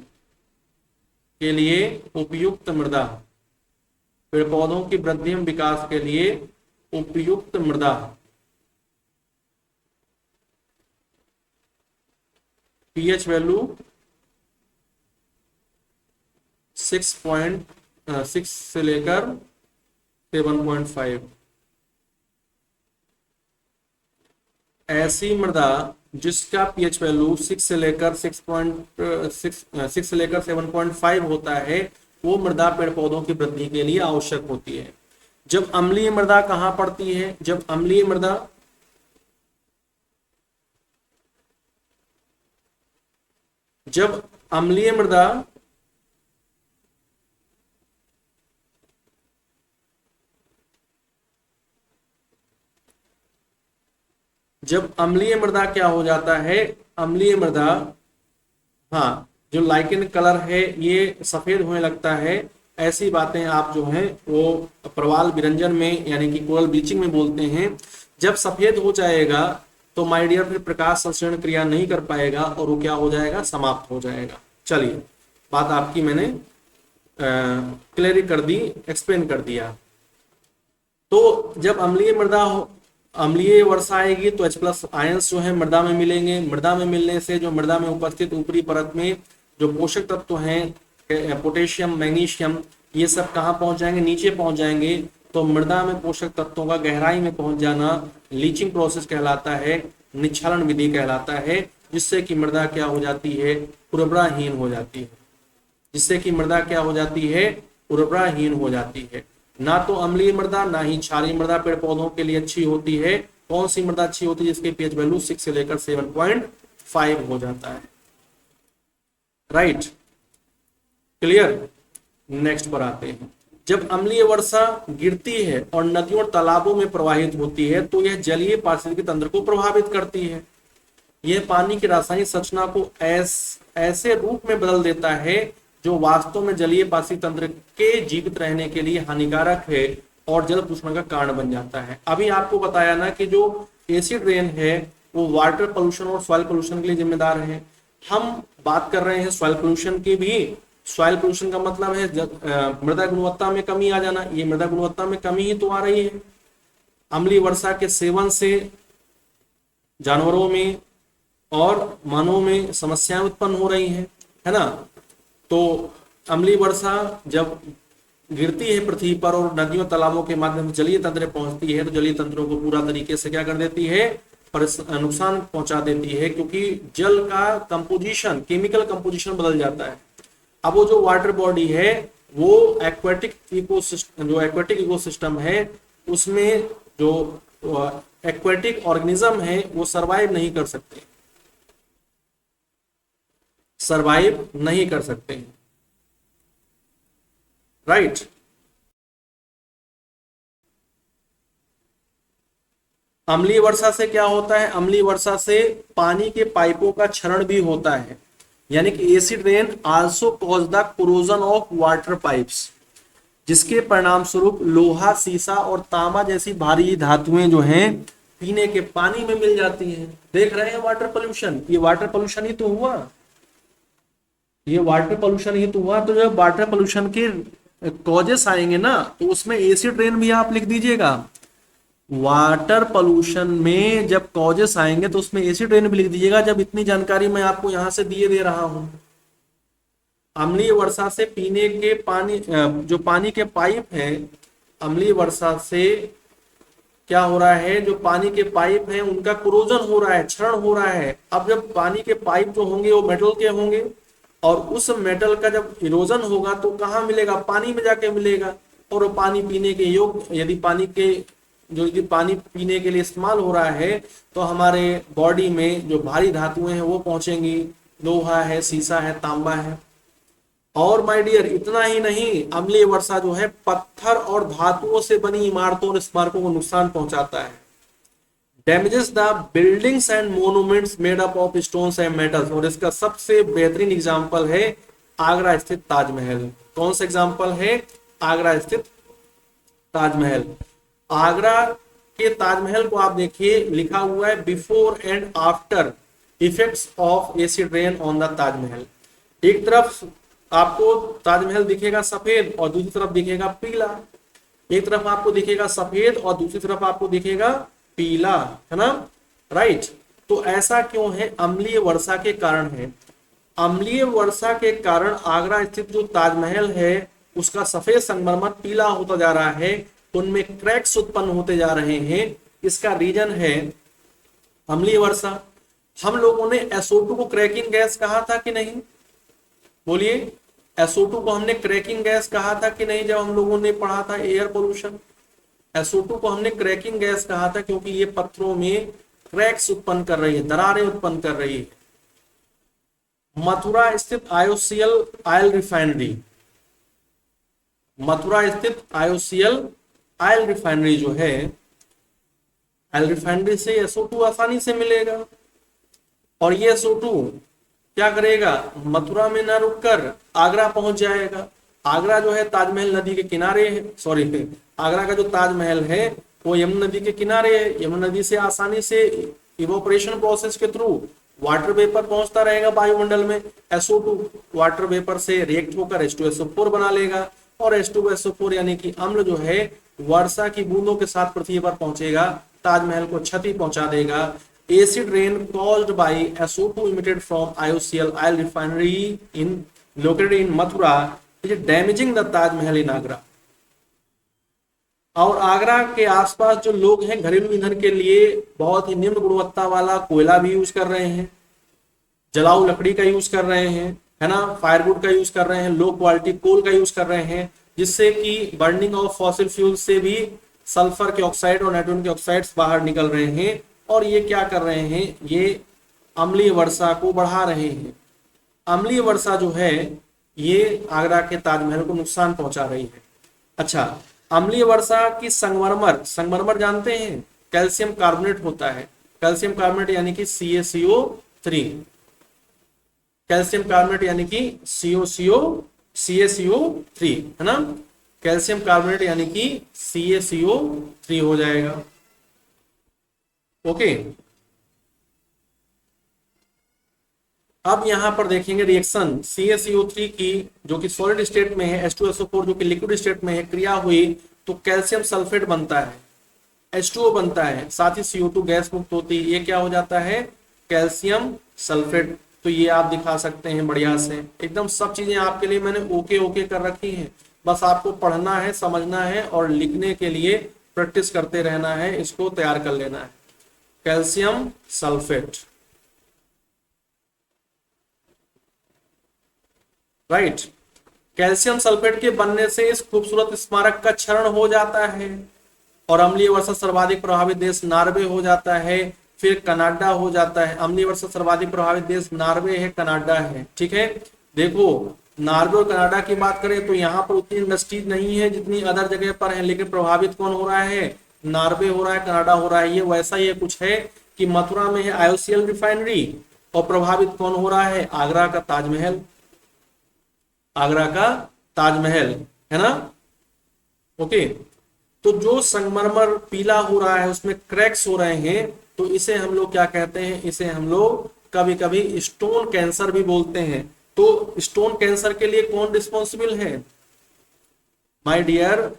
के लिए उपयुक्त मृदा, पेड़ पौधों की वृद्धि एवं विकास के लिए उपयुक्त मृदा पीएच वैल्यू 6.6 से लेकर 7.5। ऐसी मृदा जिसका पीएच वैल्यू 6 से लेकर 6 से लेकर 7.5 होता है, वो मृदा पेड़ पौधों की वृद्धि के लिए आवश्यक होती है। जब अम्लीय मृदा कहां पड़ती है? जब अम्लीय मृदा जब अम्लीय मृदा जब अम्लीय मृदा क्या हो जाता है? अम्लीय मृदा, हाँ, जो लाइकेन कलर है ये सफेद होने लगता है। ऐसी बातें आप जो हैं वो प्रवाल विरंजन में यानी कि कोरल ब्लीचिंग में बोलते हैं। जब सफेद हो जाएगा तो माय डियर फिर प्रकाश संश्लेषण क्रिया नहीं कर पाएगा और वो क्या हो जाएगा? समाप्त हो जाएगा। चलिए, बात आपकी मैंने क्लियर कर दी, एक्सप्लेन कर दिया। तो जब अम्लीय मृदा अम्लीय वर्षा आएगी तो H+ आयंस जो है मृदा में मिलेंगे। मृदा में मिलने से जो मृदा में उपस्थित ऊपरी परत में जो पोषक तत्व हैं, पोटेशियम, मैग्नीशियम, ये सब कहाँ पहुंच जाएंगे? नीचे पहुंच जाएंगे। तो मृदा में पोषक तत्वों का गहराई में पहुंच जाना लीचिंग प्रोसेस कहलाता है, निच्छालन विधि कहलाता है, जिससे कि मृदा क्या हो जाती है? उर्वराहीन हो जाती है। जिससे कि मृदा क्या हो जाती है? उर्वराहीन हो जाती है। ना तो अम्लीय मृदा ना ही क्षारीय मृदा पेड़ पौधों के लिए अच्छी होती है। कौन सी मृदा अच्छी होती है? जिसके पीएच वैल्यू 6 से लेकर 7.5 हो जाता है। Right, clear. नेक्स्ट पर आते हैं। जब अम्लीय वर्षा गिरती है और नदियों और तालाबों में प्रवाहित होती है तो यह जलीय पारिस्थितिकी तंत्र को प्रभावित करती है। यह पानी की रासायनिक संरचना को ऐसे रूप में बदल देता है जो वास्तव में जलीय पारिस्थितिक तंत्र के जीवित रहने के लिए हानिकारक है और जल प्रदूषण का कारण बन जाता है। अभी आपको बताया ना कि जो एसिड रेन है वो वाटर पोल्यूशन और सॉइल पोल्यूशन के लिए जिम्मेदार है। हम बात कर रहे हैं सॉइल पोल्यूशन की भी। सॉइल पोल्यूशन का मतलब है मृदा गुणवत्ता में कमी आ जाना। ये मृदा गुणवत्ता में कमी ही तो आ रही है। अम्लीय वर्षा के सेवन से जानवरों में और मानवों में समस्याएं उत्पन्न हो रही हैं, है ना। तो अम्लीय वर्षा जब गिरती है पृथ्वी पर और नदियों तालाबों के माध्यम से जलीय तंत्र पहुंचती है तो जलीय तंत्रों को पूरा तरीके से क्या कर देती है, नुकसान पहुंचा देती है, क्योंकि जल का कंपोजिशन, केमिकल कंपोजिशन बदल जाता है। अब वो जो वाटर बॉडी है वो एक्वेटिक इकोसिस्टम है, उसमें जो एक्वेटिक ऑर्गेनिज्म है वो सरवाइव नहीं कर सकते, राइट। अम्लीय वर्षा से क्या होता है, अम्लीय वर्षा से पानी के पाइपों का क्षरण भी होता है, यानी कि acid rain also cause the corrosion of water pipes, जिसके परिणाम स्वरूप लोहा, सीसा और तांबा जैसी भारी धातुएं जो हैं पीने के पानी में मिल जाती हैं। देख रहे हैं वाटर पोल्यूशन, ये वाटर पोल्यूशन ही तो हुआ, तो जब वाटर पोल्यूशन के कॉजेस आएंगे ना तो उसमें एसिड रेन भी आप लिख दीजिएगा। वाटर पोल्यूशन में जब कॉजेस आएंगे तो उसमें एसिड रेन भी लिख दीजिएगा। जब इतनी जानकारी मैं आपको यहां से दिए दे रहा हूं। अम्लीय वर्षा से पीने के पानी, जो पानी के पाइप है, अम्लीय वर्षा से क्या हो रहा है, जो पानी के पाइप हैं उनका कोरोजन हो रहा है, क्षरण हो रहा है। अब जब पानी के पाइप जो होंगे वो मेटल के होंगे और उस मेटल का जब इरोजन होगा तो कहाँ मिलेगा, पानी में जाके मिलेगा। और वो पानी पीने के योग्य, यदि पानी पीने के लिए इस्तेमाल हो रहा है तो हमारे बॉडी में जो भारी धातुएं हैं वो पहुंचेंगी, लोहा है, सीसा है, तांबा है। और माय डियर, इतना ही नहीं, अम्लीय वर्षा जो है पत्थर और धातुओं से बनी इमारतों और स्मारकों को नुकसान पहुंचाता है। Damages the buildings and monuments made up of stones and metals. और इसका सबसे बेहतरीन एग्जांपल है आगरा स्थित ताजमहल। कौन सा एग्जांपल है, आगरा स्थित ताजमहल। आगरा के ताजमहल को आप देखिए, लिखा हुआ है before and after effects of acid rain on the Taj Mahal. एक तरफ आपको ताजमहल दिखेगा सफेद और दूसरी तरफ दिखेगा पीला। एक तरफ आपको दिखेगा सफेद और दूसरी तरफ आपको दिखेगा पीला, है ना, राइट। तो ऐसा क्यों है, अम्लीय वर्षा के कारण है। अम्लीय वर्षा के कारण आगरा स्थित जो ताजमहल है उसका सफेद संगमरमर पीला होता जा रहा है, उनमें क्रैक्स उत्पन्न होते जा रहे हैं। इसका रीजन है अम्लीय वर्षा। हम लोगों ने SO2 को क्रैकिंग गैस कहा था कि नहीं, बोलिए। SO2 को हमने क्रैकिंग गैस कहा था कि नहीं जब हम लोगों ने पढ़ा था एयर पोल्यूशन। SO2 को हमने क्रैकिंग गैस कहा था क्योंकि ये पत्थरों में क्रैक्स उत्पन्न कर रही है, दरारें उत्पन्न कर रही है। मथुरा स्थित IOCL ऑयल रिफाइनरी, मथुरा स्थित IOCL ऑयल रिफाइनरी जो है, ऑयल रिफाइनरी से SO2 आसानी से मिलेगा। और ये SO2 क्या करेगा, मथुरा में ना रुककर आगरा पहुंच जाएगा। आगरा जो है ताजमहल नदी के किनारे है, सॉरी, आगरा का जो ताजमहल है वो यमुना नदी के किनारे है। यमुना नदी से आसानी से इवोपरेशन प्रोसेस के थ्रू वाटर वेपर पहुंचता रहेगा वायुमंडल में। SO2 वाटर वेपर से रिएक्ट होकर H2SO4 बना लेगा और H2SO4 यानी कि अम्ल जो है वर्षा की बूंदों के साथ पृथ्वी पर पहुंचेगा, ताजमहल को क्षति पहुंचा देगा। Acid rain caused by SO2 emitted from IOCL oil refinery located in Mathura is damaging the Taj Mahal in Agra। और आगरा के आसपास जो लोग हैं घरेलू ईंधन के लिए बहुत ही निम्न गुणवत्ता वाला कोयला भी यूज कर रहे हैं, जलाऊ लकड़ी का यूज कर रहे हैं, है ना, फायरवुड का यूज कर रहे हैं, लो क्वालिटी कोल का यूज कर रहे हैं, जिससे कि बर्निंग ऑफ फॉसिल फ्यूल से भी सल्फर के ऑक्साइड और नाइट्रोजन के ऑक्साइड्स बाहर निकल रहे हैं। और ये क्या कर रहे हैं, ये अम्लीय वर्षा को बढ़ा रहे हैं। अम्लीय वर्षा जो है ये आगरा के ताजमहल को नुकसान पहुंचा रही है। अच्छा, अम्लीय वर्षा की संगमरमर जानते हैं, कैल्शियम कार्बोनेट होता है, कैल्शियम कार्बोनेट यानी कि CaCO3, कैल्शियम कार्बोनेट यानी कि CaCO3 है ना, कैल्शियम कार्बोनेट यानी कि CaCO3 हो जाएगा। ओके, अब यहां पर देखेंगे रिएक्शन CaCO3 की जो कि सॉलिड स्टेट में है, H2SO4 जो कि लिक्विड स्टेट में है, क्रिया हुई तो कैल्शियम सल्फेट बनता है, H2O बनता है, साथ ही CO2 गैस मुक्त होती है, ये क्या हो जाता है, कैल्शियम सल्फेट। तो ये आप दिखा सकते हैं बढ़िया से, एकदम सब चीजें आपके लिए मैंने ओके ओके कर रखी हैं, बस आपको पढ़ना है, समझना है और लिखने के लिए प्रैक्टिस करते रहना है, इसको तैयार कर लेना है। Calcium sulphate, right. Calcium sulphate के बनने से इस खूबसूरत स्मारक का क्षरण हो जाता है और अम्लीय वर्षा सर्वाधिक प्रभावित देश नॉर्वे हो जाता है, फिर कनाडा हो जाता है। अम्लीय वर्षा सर्वाधिक प्रभावित देश नॉर्वे है, कनाडा है, ठीक है। देखो नॉर्वे और कनाडा की बात करें तो यहाँ पर उतनी इंडस्ट्रीज नहीं है जितनी अदर जगह पर है, लेकिन प्रभावित कौन हो रहा है, नॉर्वे हो रहा है, कनाडा हो रहा है। ये वैसा ही कुछ है कि मथुरा में है IOCL रिफाइनरी और प्रभावित कौन हो रहा है, आगरा का ताजमहल, आगरा का ताजमहल, है ना। ओके, तो जो संगमरमर पीला हो रहा है, उसमें क्रैक्स हो रहे हैं, तो इसे हम लोग क्या कहते हैं, इसे हम लोग कभी कभी स्टोन कैंसर भी बोलते हैं। तो स्टोन कैंसर के लिए कौन रिस्पॉन्सिबल है माय डियर,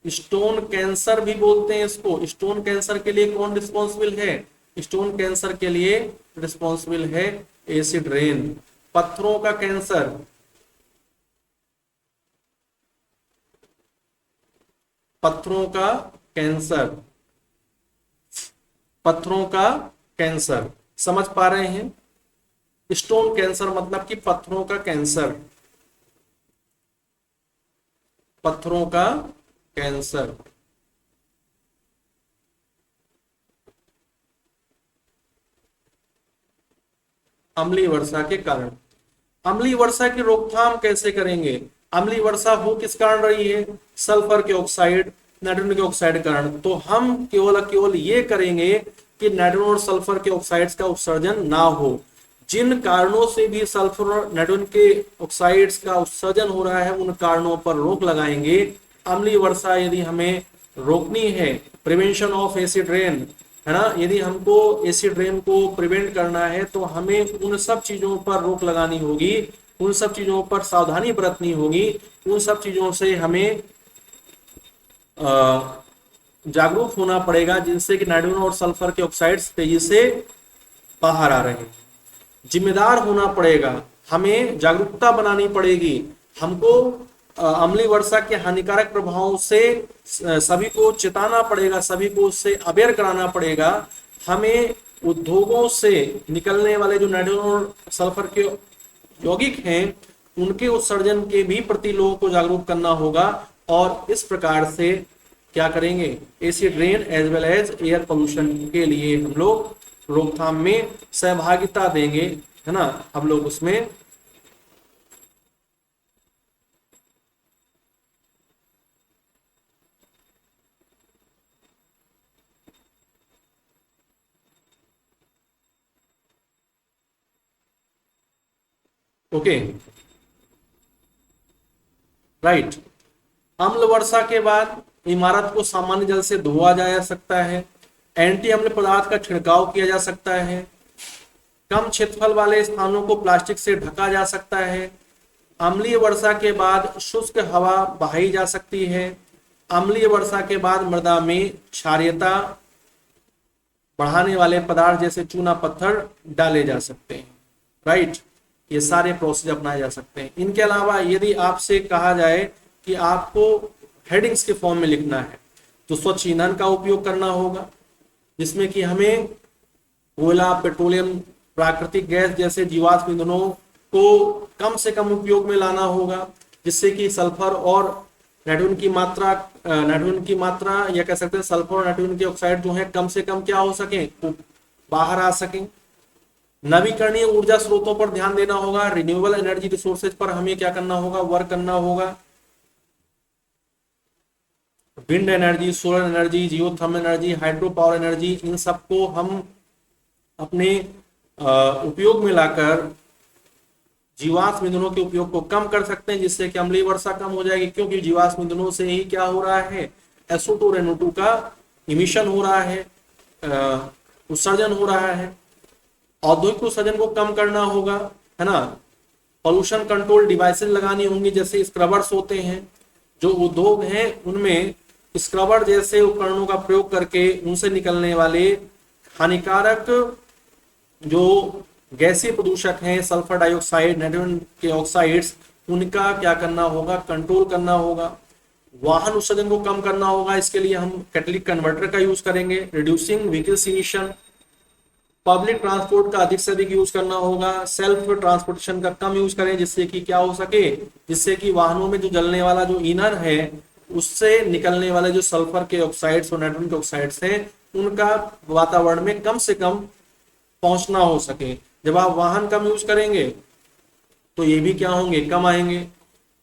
स्टोन कैंसर भी बोलते हैं इसको। स्टोन कैंसर के लिए कौन रिस्पॉन्सिबल है, स्टोन कैंसर के लिए रिस्पॉन्सिबल है एसिड रेन। पत्थरों का कैंसर, पत्थरों का कैंसर, पत्थरों का कैंसर, समझ पा रहे हैं। स्टोन कैंसर मतलब कि पत्थरों का कैंसर, पत्थरों का कैंसर। अम्लीय वर्षा के कारण, अम्लीय वर्षा की रोकथाम कैसे करेंगे, अम्लीय वर्षा हो किस कारण रही है, सल्फर के ऑक्साइड, नाइट्रोजन के ऑक्साइड कारण। तो हम केवल ये करेंगे कि नाइट्रोजन और सल्फर के ऑक्साइड्स का उत्सर्जन ना हो। जिन कारणों से भी सल्फर और नाइट्रोजन के ऑक्साइड्स का उत्सर्जन हो रहा है, उन कारणों पर रोक लगाएंगे। अम्लीय वर्षा यदि हमें रोकनी है, प्रिवेंशन ऑफ एसिड रेन, है ना, यदि हमको एसिड रेन को प्रिवेंट करना है तो हमें उन सब चीजों पर रोक लगानी होगी, उन सब चीजों पर सावधानी बरतनी होगी, उन सब चीजों से हमें जागरूक होना पड़ेगा, जिनसे कि नाइट्रोजन और सल्फर के ऑक्साइड्स तेजी से बाहर आ रहे हैं। जिम्मेदार होना पड़ेगा, हमें जागरूकता बनानी पड़ेगी, हमको अम्लीय वर्षा के हानिकारक प्रभावों से सभी को चेताना पड़ेगा, सभी को उससे अवेयर कराना पड़ेगा। हमें उद्योगों से निकलने वाले जो नाइट्रोजन और सल्फर के यौगिक हैं, उनके उत्सर्जन के भी प्रति लोगों को जागरूक करना होगा। और इस प्रकार से क्या करेंगे, acid rain as well as air pollution के लिए हम लोग रोकथाम में सहभागिता देंगे, है ना, हम लोग उसमें ओके, राइट। अम्ल वर्षा के बाद इमारत को सामान्य जल से धोया जा सकता है, एंटी अम्ल पदार्थ का छिड़काव किया जा सकता है, कम क्षेत्रफल वाले स्थानों को प्लास्टिक से ढका जा सकता है, अम्लीय वर्षा के बाद शुष्क हवा बहाई जा सकती है, अम्लीय वर्षा के बाद मृदा में क्षारीयता बढ़ाने वाले पदार्थ जैसे चूना पत्थर डाले जा सकते हैं, राइट। ये सारे प्रोसेस अपनाए जा सकते हैं। इनके अलावा यदि आपसे कहा जाए कि आपको हेडिंग्स के फॉर्म में लिखना है, तो स्वच्छ ईंधन का उपयोग करना होगा, जिसमें कि हमें कोयला, पेट्रोलियम, प्राकृतिक गैस जैसे जीवाश्म ईंधनों को कम से कम उपयोग में लाना होगा, जिससे कि सल्फर और नाइट्रोजन की मात्रा या कह सकते हैं सल्फर और नाइट्रोजन के ऑक्साइड जो है कम से कम क्या हो सके, तो बाहर आ सकें। नवीकरणीय ऊर्जा स्रोतों पर ध्यान देना होगा, रिन्यूएबल एनर्जी रिसोर्सेज पर हमें क्या करना होगा, वर्क करना होगा। Wind energy, solar energy, geothermal energy, hydro power energy, इन सबको हम अपने उपयोग में लाकर जीवाश्म ईंधनों के उपयोग को कम कर सकते हैं, जिससे कि अम्लीय वर्षा कम हो जाएगी, क्योंकि जीवाश्म ईंधनों से ही क्या हो रहा है, SO2 और NO2 का इमिशन हो रहा है, उत्सर्जन हो रहा है। औद्योगिक उत्सर्जन को कम करना होगा, है ना। पॉल्यूशन कंट्रोल डिवाइसेस लगानी होंगी, जैसे स्क्रबर्स होते हैं, जो उद्योग हैं उनमें स्क्रबर जैसे उपकरणों का प्रयोग करके उनसे निकलने वाले हानिकारक जो गैसीय प्रदूषक हैं, सल्फर डाइऑक्साइड, नाइट्रोजन के ऑक्साइड्स, उनका क्या करना होगा, कंट्रोल करना होगा। वाहन उत्सर्जन को कम करना होगा, इसके लिए हम कैटलिटिक कन्वर्टर का यूज करेंगे। Reducing vehicles emission, public transport का अधिक से अधिक यूज करना होगा। सेल्फ ट्रांसपोर्टेशन का कम यूज करें, जिससे कि क्या हो सके, जिससे कि वाहनों में जो जलने वाला जो ईंधन है उससे निकलने वाले जो सल्फर के ऑक्साइड्स और नाइट्रोजन के ऑक्साइड्स हैं उनका वातावरण में कम से कम पहुंचना हो सके। जब आप वाहन कम यूज करेंगे तो ये भी क्या होंगे, कम आएंगे।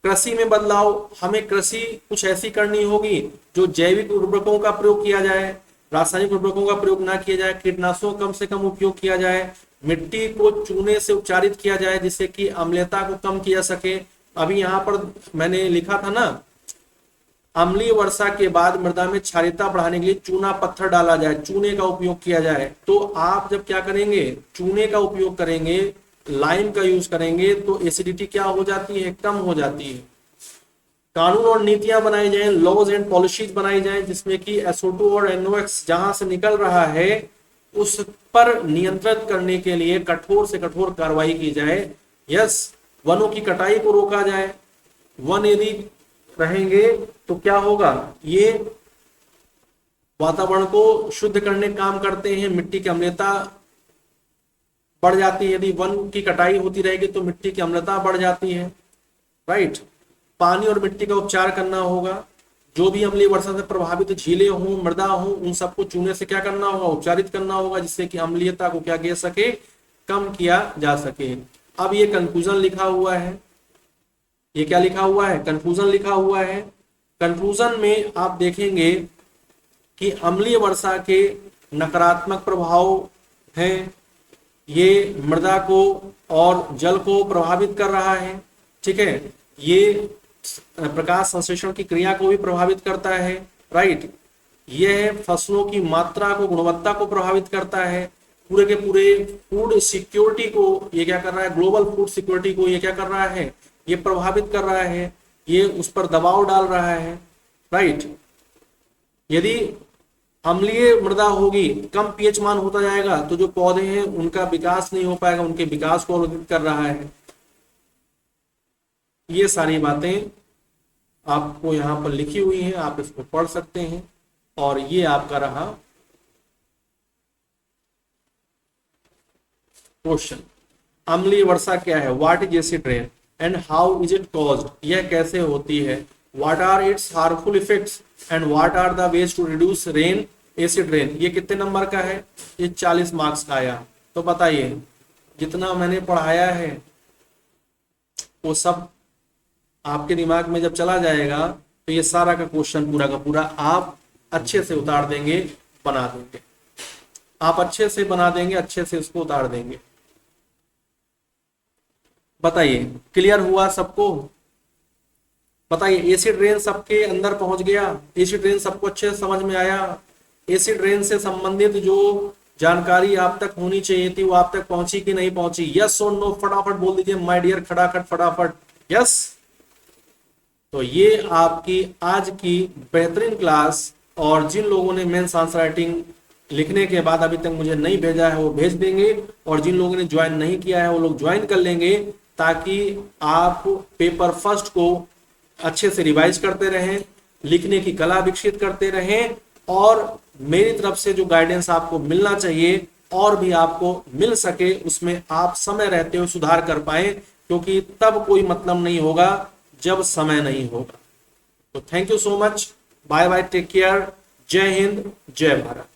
कृषि में बदलाव, हमें कृषि कुछ ऐसी करनी होगी जो जैविक उर्वरकों का प्रयोग किया जाए, रासायनिक उर्वरकों का प्रयोग ना किया जाए, कीटनाशकों कम से कम उपयोग किया जाए, मिट्टी को चूने से उपचारित किया जाए जिससे कि अम्लता को कम किया सके। अभी यहाँ पर मैंने लिखा था ना, अम्लीय वर्षा के बाद मृदा में क्षारीयता बढ़ाने के लिए चूना पत्थर डाला जाए, चूने का उपयोग किया जाए। तो आप जब क्या करेंगे, चूने का उपयोग करेंगे, लाइम का यूज करेंगे, तो एसिडिटी क्या हो जाती है, कम हो जाती है। कानून और नीतियां बनाई जाए, लॉज एंड पॉलिसीज बनाई जाए, जिसमें कि SO2 और NOx जहां से निकल रहा है उस पर नियंत्रित करने के लिए कठोर से कठोर कार्रवाई की जाए। यस, वनों की कटाई को रोका जाए। वन यदि रहेंगे तो क्या होगा, ये वातावरण को शुद्ध करने काम करते हैं, मिट्टी की अम्लता बढ़ जाती है। यदि वन की कटाई होती रहेगी तो मिट्टी की अम्लता बढ़ जाती है, राइट। पानी और मिट्टी का उपचार करना होगा, जो भी अम्लीय वर्षा से प्रभावित झीलें हों, मृदा हों, उन सबको चूने से क्या करना होगा, उपचारित करना होगा, जिससे कि अम्लीयता को क्या किया सके, कम किया जा सके। अब ये कंक्लूजन लिखा हुआ है, ये क्या लिखा हुआ है, कंक्लूजन लिखा हुआ है। कंक्लूजन में आप देखेंगे कि अम्लीय वर्षा के नकारात्मक प्रभाव हैं, ये मृदा को और जल को प्रभावित कर रहा है, ठीक है। ये प्रकाश संश्लेषण की क्रिया को भी प्रभावित करता है, राइट। यह फसलों की मात्रा को, गुणवत्ता को प्रभावित करता है। पूरे के पूरे फूड सिक्योरिटी को ये क्या कर रहा है, ग्लोबल फूड सिक्योरिटी को ये क्या कर रहा है, ये प्रभावित कर रहा है, ये उस पर दबाव डाल रहा है, राइट। यदि अम्लीय मृदा होगी, कम पीएच मान होता जाएगा, तो जो पौधे हैं उनका विकास नहीं हो पाएगा, उनके विकास को अवरुद्ध कर रहा है। ये सारी बातें आपको यहाँ पर लिखी हुई हैं, आप इसको पढ़ सकते हैं। और ये आपका रहा क्वेश्चन, अम्लीय वर्षा क्या है, what is acid rain and how is it caused, यह कैसे होती है, what are its harmful effects and what are the ways to reduce rain, acid rain. ये कितने नंबर का है, ये 40 मार्क्स का आया। तो बताइए, जितना मैंने पढ़ाया है वो सब आपके दिमाग में जब चला जाएगा तो ये सारा का क्वेश्चन पूरा का पूरा आप अच्छे से उतार देंगे, बना देंगे, आप अच्छे से बना देंगे, अच्छे से उसको उतार देंगे। बताइए, क्लियर हुआ सबको? बताइए, एसिड रेन सबके अंदर पहुंच गया, एसिड रेन सबको अच्छे से समझ में आया? एसिड रेन से संबंधित जो जानकारी आप तक होनी चाहिए थी वो आप तक पहुंची कि नहीं पहुंची? यस और नो फटाफट बोल दीजिए, माय डियर खटाखट फटाफट। यस, तो ये आपकी आज की बेहतरीन क्लास, और जिन लोगों ने मेंस आंसर राइटिंग लिखने के बाद अभी तक मुझे नहीं भेजा है वो भेज देंगे, और जिन लोगों ने ज्वाइन नहीं किया है वो लोग ज्वाइन कर लेंगे, ताकि आप पेपर फर्स्ट को अच्छे से रिवाइज करते रहें, लिखने की कला विकसित करते रहें, और मेरी तरफ से जो गाइडेंस आपको मिलना चाहिए और भी आपको मिल सके, उसमें आप समय रहते हुए सुधार कर पाए, क्योंकि तब कोई मतलब नहीं होगा जब समय नहीं होगा। तो thank you so much, bye bye, take care, जय हिंद, जय भारत।